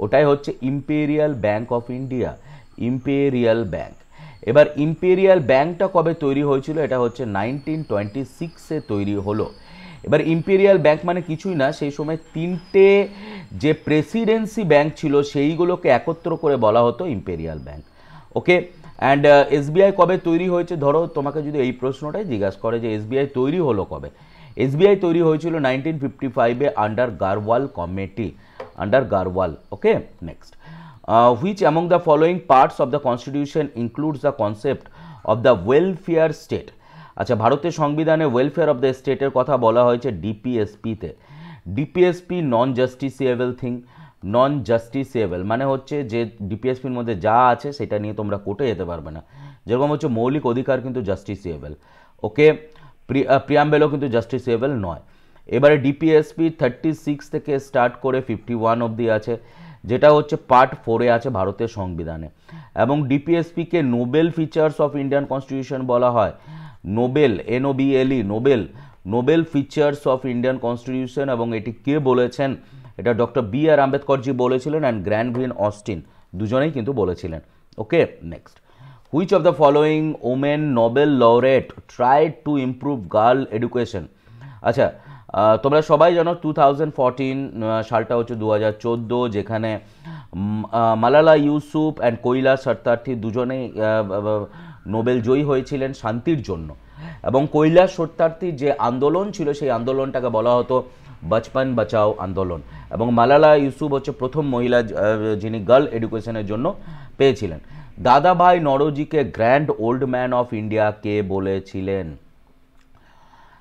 ওটাই হচ্ছে imperial bank of India, imperial bank. এবার ইম্পেরিয়াল ব্যাংকটা কবে তৈরি হয়েছিল, এটা হচ্ছে 1926-এ তৈরি হলো। এবার ইম্পেরিয়াল ব্যাংক মানে কিছুই না, সেই সময় তিনটে যে প্রেসিডেন্সি ব্যাংক ছিল সেইগুলোকে একত্র করে বলা হতো imperial bank. Okay, and SBI কবে তৈরি হয়েছে, ধরো তোমাকে যদি এই প্রশ্নটাই জিজ্ঞাসা করে যে এসবিআই তৈরি হলো কবে, এসবিআই তৈরি হয়েছিল 1955-এ under Gorwala committee, under Gorwala. Okay next, which among the following parts of the constitution includes the concept of the welfare state? আচ্ছা ভারতের সংবিধানে ওয়েলফেয়ার অফ দ্য স্টেটের কথা বলা হয়েছে ডিপিএসপিতে। ডিপিএসপি নন জাস্টিসিয়েবল থিং, নন জাস্টিসিয়েবল মানে হচ্ছে যে ডিপিএসপির মধ্যে যা আছে সেটা নিয়ে তোমরা কোর্টে যেতে পারবে না, যেরকম হচ্ছে মৌলিক অধিকার কিন্তু জাস্টিসিয়েবল। ওকে, প্রিয়াম্বেলও কিন্তু জাস্টিসিয়েবল নয়। এবারে ডিপিএসপি 36 থেকে স্টার্ট করে 51 অবধি আছে, যেটা হচ্ছে পার্ট 4-এ আছে ভারতের সংবিধানে। এবং ডিপিএসপিকে noble features of Indian constitution বলা হয়, noble, NOBLE, noble, noble features of Indian constitution. এবং এটি কে বলেছেন, এটা ডক্টর BR আম্বেদকরজি বলেছিলেন অ্যান্ড গ্র্যান্ডভিন অস্টিন দুজনেই কিন্তু বলেছিলেন। ওকে next, which of the following women Nobel laureate tried to improve girl education? আচ্ছা তোমরা সবাই জানো 2014 সালটা হচ্ছে 2014, যেখানে মালালা ইউসুফ অ্যান্ড কৈলাস সত্যার্থী দুজনেই নোবেল জয়ী হয়েছিলেন শান্তির জন্য। এবং কৈলাস সত্যার্থীর যে আন্দোলন ছিল সেই আন্দোলনটাকে বলা হতো বচপন বাঁচাও আন্দোলন। এবং মালালা ইউসুফ হচ্ছে প্রথম মহিলা যিনি গার্ল এডুকেশনের জন্য পেয়েছিলেন। দাদাভাই নওরোজিকে grand old man of India কে বলেছিলেন?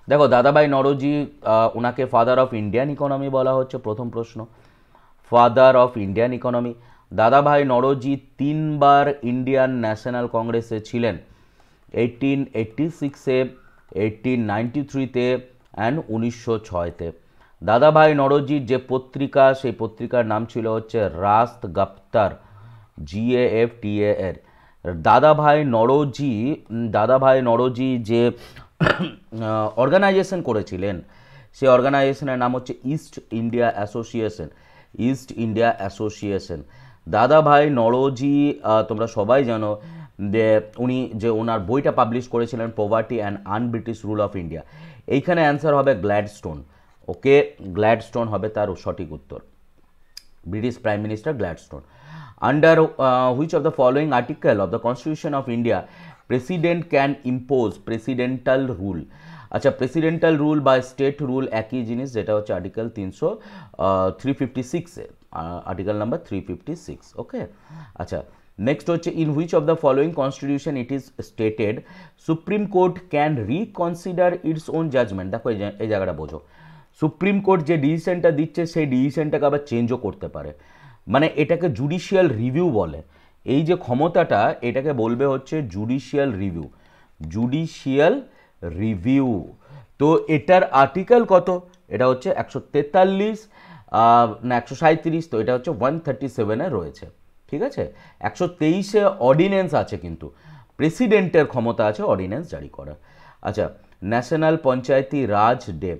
দেখো, দাদাভাই নওরোজি, ওনাকে ফাদার অফ ইন্ডিয়ান ইকোনমি বলা হচ্ছে। প্রথম প্রশ্ন, ফাদার অফ ইন্ডিয়ান ইকোনমি। দাদাভাই নওরোজি 3বার ইন্ডিয়ান ন্যাশনাল কংগ্রেসে ছিলেন, 1886-এ, 1893-তে অ্যান্ড 1906-তে। দাদাভাই নওরোজির যে পত্রিকা, সেই পত্রিকার নাম ছিল হচ্ছে রাস্ত গাফতার, GAFTAR। দাদাভাই নওরোজি যে অর্গানাইজেশন করেছিলেন, সেই অর্গানাইজেশনের নাম হচ্ছে ইস্ট ইন্ডিয়া অ্যাসোসিয়েশন। দাদাভাই নওরোজি, তোমরা সবাই জানো যে উনি যে ওনার বইটা পাবলিশ করেছিলেন poverty and un-British rule of India. এইখানে অ্যান্সার হবে গ্ল্যাডস্টোন। ওকে, গ্ল্যাডস্টোন হবে তার সঠিক উত্তর, British prime minister Gladstone. Under which of the following article of the constitution of India president can impose প্রেসিডেন্টাল rule? আচ্ছা, প্রেসিডেন্টাল রুল বা স্টেট রুল একই জিনিস, যেটা হচ্ছে আর্টিকেল 356-এ, আর্টিকেল নাম্বার 356। ওকে, আচ্ছা, নেক্সট হচ্ছে in which of the following constitution it is stated supreme court can reconsider its own judgement? দেখো, এই জায়গাটা বোঝো, সুপ্রিম কোর্ট যে ডিসিশনটা দিচ্ছে সেই ডিসিশনটাকে আবার চেঞ্জও করতে পারে, মানে এটাকে জুডিশিয়াল রিভিউ বলে। এই যে ক্ষমতাটা, এটাকে বলবে হচ্ছে জুডিশিয়াল রিভিউ। তো এটার আর্টিকেল কত? এটা হচ্ছে 143 না 137, তো এটা হচ্ছে 137-এ রয়েছে। ঠিক আছে, 123-এ অর্ডিন্যান্স আছে, কিন্তু প্রেসিডেন্টের ক্ষমতা আছে অর্ডিন্যান্স জারি করার। আচ্ছা, ন্যাশনাল পঞ্চায়েতি রাজ ডে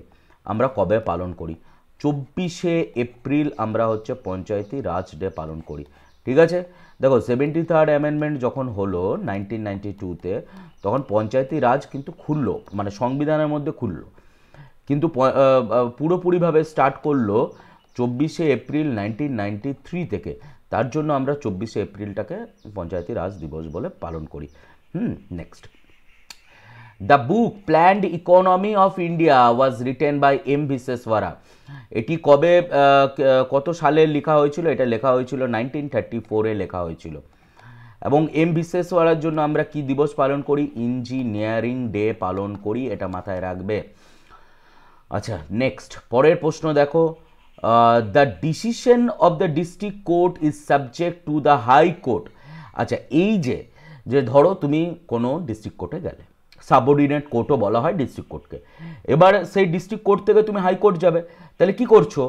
আমরা কবে পালন করি? 24শে এপ্রিল আমরা হচ্ছে পঞ্চায়েতি রাজ ডে পালন করি। ঠিক আছে, দেখো 73rd অ্যামেন্ডমেন্ট যখন হলো 1992-তে, তখন পঞ্চায়েতি রাজ কিন্তু খুললো, মানে সংবিধানের মধ্যে খুললো, কিন্তু পুরোপুরিভাবে স্টার্ট করলো 24শে এপ্রিল 1993 থেকে। তার জন্য আমরা 24শে এপ্রিলটাকে পঞ্চায়েতি রাজ দিবস বলে পালন করি। Next, the book planned economy of India was written by M Visvesvaraya. এটি কবে, কত সালে লেখা হয়েছিল? এটা লেখা হয়েছিল 1934-এ লেখা হয়েছিল। এবং এম ভিসেসওয়ারার জন্য আমরা কি দিবস পালন করি? ইঞ্জিনিয়ারিং ডে পালন করি, এটা মাথায় রাখবে। আচ্ছা, নেক্সট, পরের প্রশ্ন দেখো, the decision of the district court is subject to the high court. আচ্ছা, এই যে ধরো তুমি কোনো ডিস্ট্রিক্ট কোর্টে গেলে, সাবঅর্ডিনেট কোর্টও বলা হয় ডিস্ট্রিক্ট কোর্টকে, এবার সেই ডিস্ট্রিক্ট কোর্ট থেকে তুমি হাইকোর্ট যাবে, তাহলে কি করছো?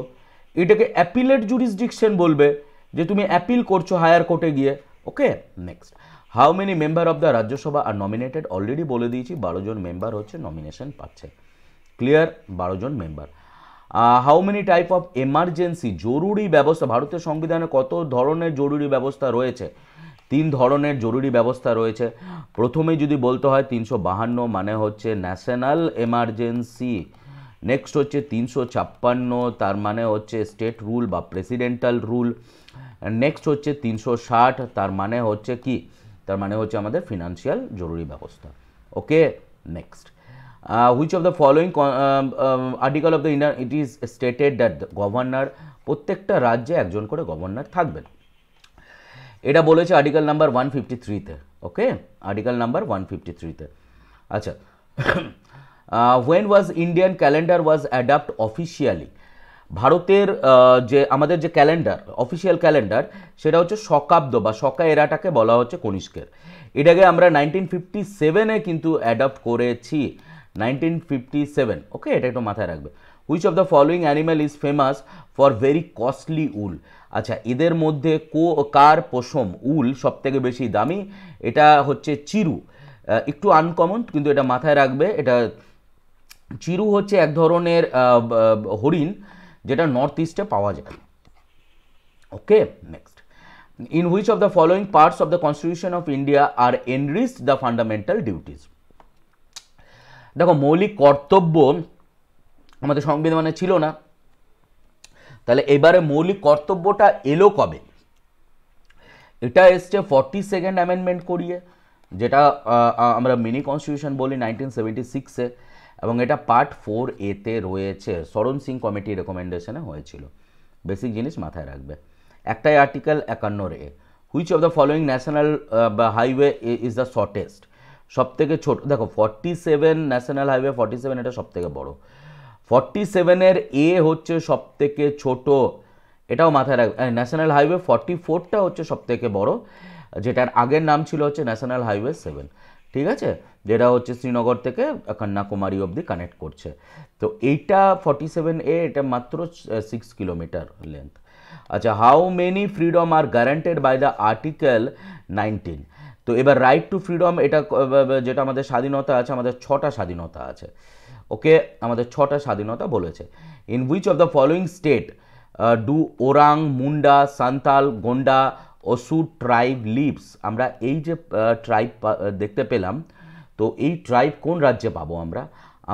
এটাকে অ্যাপিলেট জুরিসডিকশন বলবে, যে তুমি অ্যাপিল করছো হায়ার কোর্টে গিয়ে। Okay, next, how many member of the Rajya Sabha are nominated? Already বলে দিয়েছি, 12 জন মেম্বার হচ্ছে নমিনেশন পাচ্ছে। ক্লিয়ার, 12 জন member. How many type of emergency, জরুরি ব্যবস্থা? ভারতের সংবিধানে কত ধরনের জরুরি ব্যবস্থা রয়েছে? 3 ধরনের জরুরি ব্যবস্থা রয়েছে। প্রথমে যদি বলতে হয় 352, মানে হচ্ছে ন্যাশনাল এমার্জেন্সি। নেক্সট হচ্ছে 356, তার মানে হচ্ছে স্টেট রুল বা প্রেসিডেন্টাল রুল। নেক্সট হচ্ছে 360, তার মানে হচ্ছে কি? তার মানে হচ্ছে আমাদের ফিনান্সিয়াল জরুরি ব্যবস্থা। Okay, next, which of the following article of the Indian it is stated that governor, প্রত্যেকটা রাজ্যে একজন করে গভর্নর থাকবেন, এটা বলেছে আর্টিকেল নাম্বার 153-তে। ওকে, আর্টিকেল নাম্বার 153-তে। আচ্ছা, when was Indian calendar was adapt officially? ভারতের যে আমাদের যে ক্যালেন্ডার, অফিসিয়াল ক্যালেন্ডার, সেটা হচ্ছে শকাব্দ বা শকা এরাটাকে বলা হচ্ছে কনিষ্কের। এটাকে আমরা 1957-এ কিন্তু অ্যাডাপ্ট করেছি, 1957। ওকে, এটা একটু মাথায় রাখবে। Which of the following animal is famous for very costly wool? আচ্ছা, এদের মধ্যে কার পশম, উল সব থেকে বেশি দামি? এটা হচ্ছে চিরু, একটু আনকমন, কিন্তু এটা মাথায় রাখবে। এটা চিরু হচ্ছে এক ধরনের হরিণ, যেটা নর্থ ইস্টে পাওয়া যায়। Okay, next, in which of the following parts of the constitution of India are enriched the fundamental duties? দেখো, মৌলিক কর্তব্য আমাদের সংবিধানে ছিল না। তাহলে এবারে মৌলিক কর্তব্যটা এলো কবে? এটা এসছে 42nd অ্যামেন্ডমেন্ট করিয়ে, যেটা আমরা মিনি কনস্টিটিউশন বলি 1976-এ, এবং এটা পার্ট 4A-তে রয়েছে, শরণ সিং কমিটির রেকমেন্ডেশনে হয়েছিল। বেসিক জিনিস মাথায় রাখবে। একটাই article 51A, which of the following national highway is the shortest? সব থেকে ছোট, দেখো 47 ন্যাশনাল হাইওয়ে 47 এটা সব থেকে বড়, 47-এর এ হচ্ছে সব থেকে ছোট, এটাও মাথায় রাখবে। ন্যাশনাল হাইওয়ে 44টা হচ্ছে সব থেকে বড়, যেটার আগের নাম ছিল হচ্ছে ন্যাশনাল হাইওয়ে 7, ঠিক আছে, যেটা হচ্ছে শ্রীনগর থেকে কন্যাকুমারী অবধি কানেক্ট করছে। তো এইটা 47A, এটা মাত্র 6 কিলোমিটার লেন্থ। আচ্ছা, how many freedom are guaranteed by the article 19? তো এবার রাইট টু ফ্রিডম, এটা যেটা আমাদের স্বাধীনতা আছে, আমাদের 6টা স্বাধীনতা আছে। ওকে, আমাদের 6টা স্বাধীনতা বলেছে। In which of the following state do Oraon, Munda, Santhal, Gonda, ওসু ট্রাইব লিভস? আমরা এই যে ট্রাইব দেখতে পেলাম, তো এই ট্রাইব কোন রাজ্যে পাবো আমরা?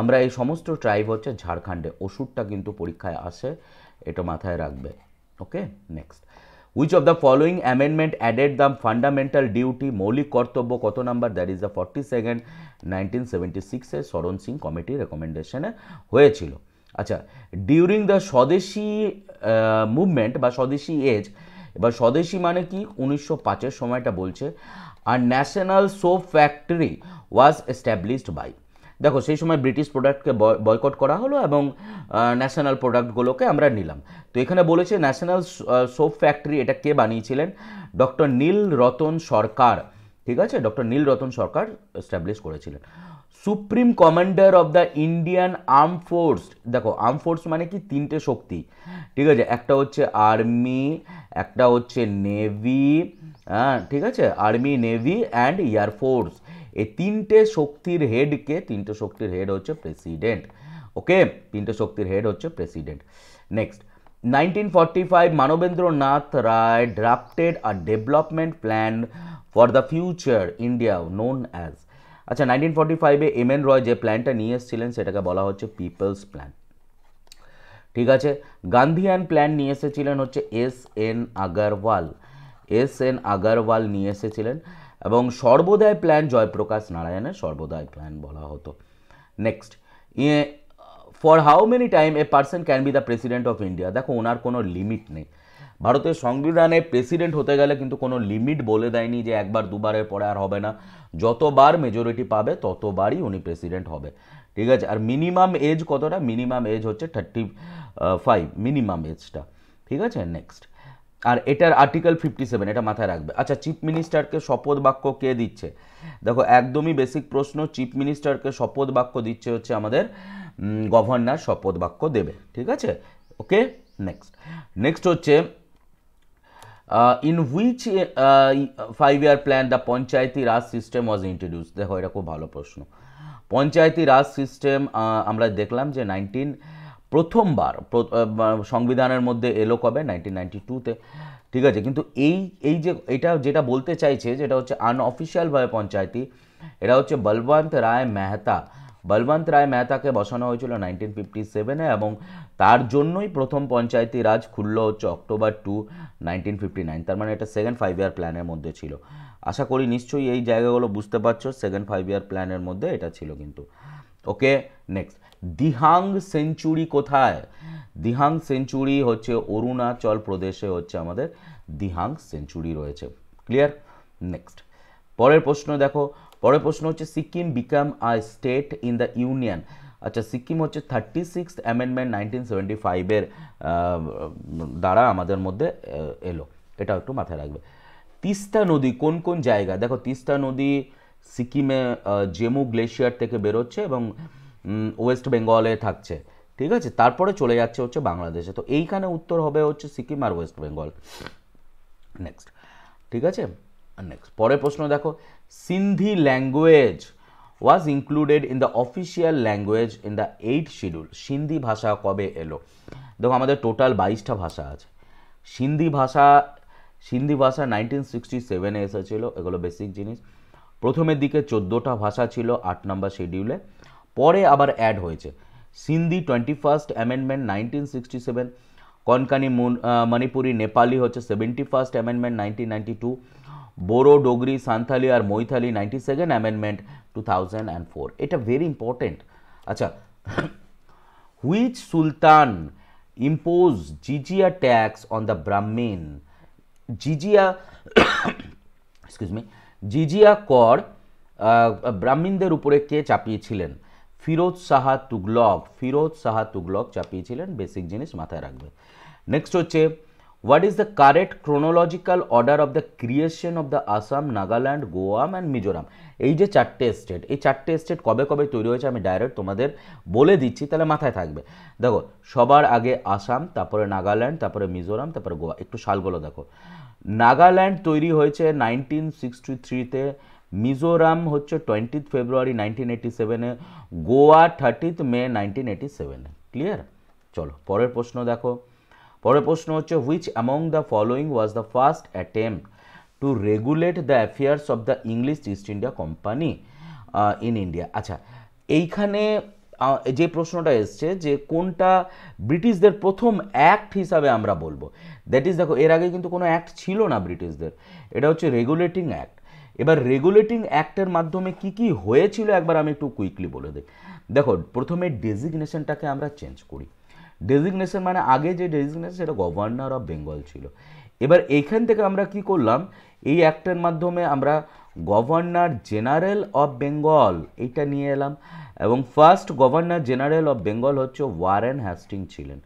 আমরা এই সমস্ত ট্রাইব হচ্ছে ঝাড়খণ্ডে। ওষুধটা কিন্তু পরীক্ষায় আসে, এটা মাথায় রাখবে। Okay, next, which of the following amendment added the fundamental duty? মৌলিক কর্তব্য কত number? That is the 42nd, 1976-এ শরণ সিং কমিটির রেকমেন্ডেশনে হয়েছিল। আচ্ছা, ডিউরিং দ্য স্বদেশি মুভমেন্ট বা স্বদেশি এজ, এবার স্বদেশি মানে কি? 1905-এর সময়টা বলছে। আর national soap factory was established by? দেখো সেই সময় ব্রিটিশ প্রোডাক্টকে বয়কট করা হলো এবং ন্যাশনাল প্রোডাক্টগুলোকে আমরা নিলাম। তো এখানে বলেছে ন্যাশনাল সোপ ফ্যাক্টরি, এটা কে বানিয়েছিলেন? ডক্টর নীল রতন সরকার, ঠিক আছে, ডক্টর নীল রতন সরকার এস্টাবলিশ করেছিলেন। Supreme commander of the Indian arm force, দেখো আর্ম ফোর্স মানে কি? 3টে শক্তি, ঠিক আছে, একটা হচ্ছে আর্মি, একটা হচ্ছে নেভি, হ্যাঁ ঠিক আছে, আর্মি, নেভি অ্যান্ড এয়ারফোর্স। এই 3টে শক্তির হেডকে, 3টে শক্তির হেড হচ্ছে প্রেসিডেন্ট। ওকে, 3টে শক্তির হেড হচ্ছে president. Next, 1945 Manabendranath Roy drafted a development plan for the future India known as? আচ্ছা, 1945-এ এমএন রয় যে প্ল্যানটা নিয়ে এসেছিলেন সেটাকে বলা হচ্ছে পিপলস প্ল্যান, ঠিক আছে। গান্ধীয়ান প্ল্যান নিয়ে এসেছিলেন হচ্ছে এস.এন. আগরওয়াল, এস.এন. আগরওয়াল নিয়ে এসেছিলেন। এবং সর্বদাই প্ল্যান জয়প্রকাশ নারায়ণের সর্বদাই প্ল্যান বলা হতো। Next, for how many time a person can be the president of India? দেখো ওনার কোনো লিমিট নেই। ভারতের সংবিধানে প্রেসিডেন্ট হতে গেলে কিন্তু কোনো লিমিট বলে দেয়নি যে একবার দুবারের পরে আর হবে না, যতবার মেজরিটি পাবে ততবারই উনি প্রেসিডেন্ট হবে, ঠিক আছে। আর মিনিমাম এজ কতটা? মিনিমাম এজ হচ্ছে 35, মিনিমাম এজটা, ঠিক আছে। নেক্সট, আর এটার আর্টিকেল 57, এটা মাথায় রাখবে। আচ্ছা, চিফ মিনিস্টারকে শপথ বাক্য কে দিচ্ছে? দেখো একদমই বেসিক প্রশ্ন, চিফ মিনিস্টারকে শপথ বাক্য দিচ্ছে হচ্ছে আমাদের গভর্নর শপথ বাক্য দেবে, ঠিক আছে। ওকে, নেক্সট হচ্ছে in which 5-year plan the Panchayati Raj system was introduce? দেখো এটা খুব ভালো প্রশ্ন। পঞ্চায়েতি রাজ সিস্টেম আমরা দেখলাম যে প্রথমবার সংবিধানের মধ্যে এলো কবে? 1992-তে, ঠিক আছে। কিন্তু এই যে এটা যেটা বলতে চাইছে, যেটা হচ্ছে আনঅফিসিয়ালভাবে পঞ্চায়েতি, এটা হচ্ছে বলবন্ত রায় মেহতাকে বসানো হয়েছিল 1957-এ, এবং তার জন্যই প্রথম পঞ্চায়েতি রাজ খুললো হচ্ছে অক্টোবর 2, 1959। তার মানে এটা 2nd 5-year প্ল্যানের মধ্যে ছিল। আশা করি নিশ্চয়ই এই জায়গাগুলো বুঝতে পারছো, 2nd 5-year প্ল্যানের মধ্যে এটা ছিল কিন্তু। ওকে, নেক্সট, দিহাং সেঞ্চুরি কোথায়? দিহাং সেঞ্চুরি হচ্ছে অরুণাচল প্রদেশে হচ্ছে আমাদের দিহাং সেঞ্চুরি রয়েছে। ক্লিয়ার? নেক্সট, পরের প্রশ্ন দেখো, পরের প্রশ্ন হচ্ছে Sikkim become a state in the union? আচ্ছা, সিকিম হচ্ছে 36th অ্যামেন্ডমেন্ট 1975-এর দ্বারা আমাদের মধ্যে এলো, এটা একটু মাথায় রাখবে। তিস্তা নদী কোন কোন জায়গা? দেখো তিস্তা নদী সিকিমে জেমু গ্লেশিয়ার থেকে বেরোচ্ছে এবং ওয়েস্ট বেঙ্গলে থাকছে, ঠিক আছে, তারপরে চলে যাচ্ছে হচ্ছে বাংলাদেশে। তো এইখানে উত্তর হবে হচ্ছে সিকিম আর ওয়েস্ট বেঙ্গল। নেক্সট, ঠিক আছে। নেক্সট, পরের প্রশ্ন দেখো, Sindhi language was included in the official language in the 8th schedule? Sindhi ভাষা কবে এলো? দেখো আমাদের টোটাল 22টা ভাষা আছে। সিন্ধি ভাষা 1967-এ এসেছিল, এগুলো বেসিক জিনিস। প্রথমের দিকে 14টা ভাষা ছিল 8 নম্বর শিডিউলে, পরে আবার অ্যাড হয়েছে। সিন্ধি 21st অ্যামেন্ডমেন্ট 1967, কনকানি মণিপুরি নেপালি হচ্ছে 71st অ্যামেন্ডমেন্ট 1992, বোরো ডোগরি সান্থালি আর মৈথালি 92nd অ্যামেন্ডমেন্ট 2004। এটা ভেরি ইম্পর্টেন্ট। আচ্ছা, which sultan impose jizya tax on the Brahmin? Jizya excuse me, jizya কর ব্রাহ্মণদের উপরে কে চাপিয়েছিলেন? ফিরোজ শাহ তুগলক। ফিরোজ শাহ তুগলক চাপিয়েছিলেন। বেসিক জিনিস মাথায় রাখবে। নেক্সট হচ্ছে, what is the correct chronological order of the creation of the Assam, Nagaland, Goa and Mizoram? এই যে চারটে স্টেট, এই চারটে স্টেট কবে কবে তৈরি হয়েছে আমি ডাইরেক্ট তোমাদের বলে দিচ্ছি, তাহলে মাথায় থাকবে। দেখো, সবার আগে আসাম, তারপরে নাগাল্যান্ড, তারপরে মিজোরাম, তারপরে গোয়া। একটু সালগুলো দেখো। নাগাল্যান্ড তৈরি হয়েছে 1963-তে, মিজোরাম হচ্ছে 20 ফেব্রুয়ারি 1987-এ, গোয়া 30 মে 1987-এ। ক্লিয়ার? চলো পরের প্রশ্ন দেখো। পরের প্রশ্ন হচ্ছে, which among the following was the first attempt to regulate the affairs of the English east India company in India? আচ্ছা, এইখানে যে প্রশ্নটা এসছে যে কোনটা ব্রিটিশদের প্রথম অ্যাক্ট হিসাবে আমরা বলবো, দ্যাট ইজ, দেখো এর আগে কিন্তু কোনো অ্যাক্ট ছিল না ব্রিটিশদের, এটা হচ্ছে রেগুলেটিং অ্যাক্ট। এবার রেগুলেটিং অ্যাক্টের মাধ্যমে কি কি হয়েছিল একবার আমি একটু কুইকলি বলে দিই। দেখো, প্রথমে ডেজিগনেশনটাকে আমরা চেঞ্জ করি। ডেজিগনেশন মানে আগে যে ডেজিগনেশন সেটা গভর্নর অফ বেঙ্গল ছিল। এবার এইখান থেকে আমরা কি করলাম, এই অ্যাক্টের মাধ্যমে আমরা গভর্নর জেনারেল অফ বেঙ্গল এইটা নিয়ে এলাম, এবং first governor general of Bengal হচ্ছে ওয়ারেন হ্যাস্টিং ছিলেন।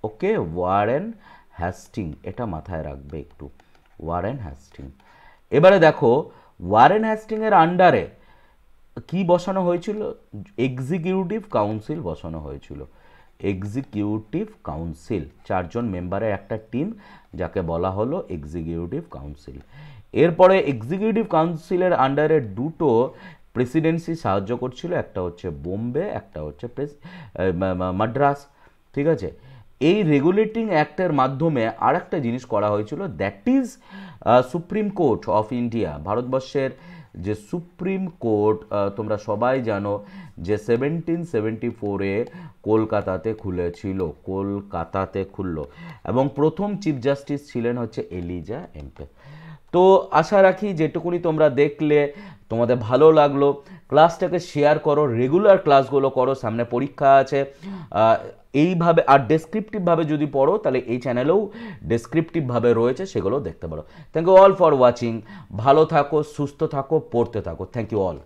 ওকে, ওয়ারেন হ্যাস্টিং, এটা মাথায় রাখবে একটু, ওয়ারেন হ্যাস্টিং। এবারে দেখো, ওয়ারেন হ্যাস্টিংয়ের আন্ডারে কি বসানো হয়েছিল? এক্সিকিউটিভ কাউন্সিল বসানো হয়েছিল। এক্সিকিউটিভ কাউন্সিল, 4 জন মেম্বারের একটা টিম, যাকে বলা হলো এক্সিকিউটিভ কাউন্সিল। এরপরে এক্সিকিউটিভ কাউন্সিলের আন্ডারে দুটো প্রেসিডেন্সি সাহায্য করছিল, একটা হচ্ছে বোম্বে, একটা হচ্ছে মাদ্রাস। ঠিক আছে? এই রেগুলেটিং অ্যাক্টের মাধ্যমে আর একটা জিনিস করা হয়েছিল, that is supreme court of India. ভারতবর্ষের যে সুপ্রিম কোর্ট তোমরা সবাই জানো যে 1774-এ কলকাতাতে খুলেছিল, কলকাতাতে খুললো, এবং প্রথম চিফ জাস্টিস ছিলেন হচ্ছে এলিজা এমপে। তো আশা রাখি যেটুকুনি তোমরা দেখলে তোমাদের ভালো লাগলো। ক্লাসটাকে শেয়ার করো, রেগুলার ক্লাসগুলো করো, সামনে পরীক্ষা আছে। এইভাবে আর ডেসক্রিপটিভভাবে যদি পড়ো তাহলে এই চ্যানেলেও ডেসক্রিপটিভভাবে রয়েছে, সেগুলো দেখতে পারো। Thank you all for watching. ভালো থাকো, সুস্থ থাকো, পড়তে থাকো। Thank you all.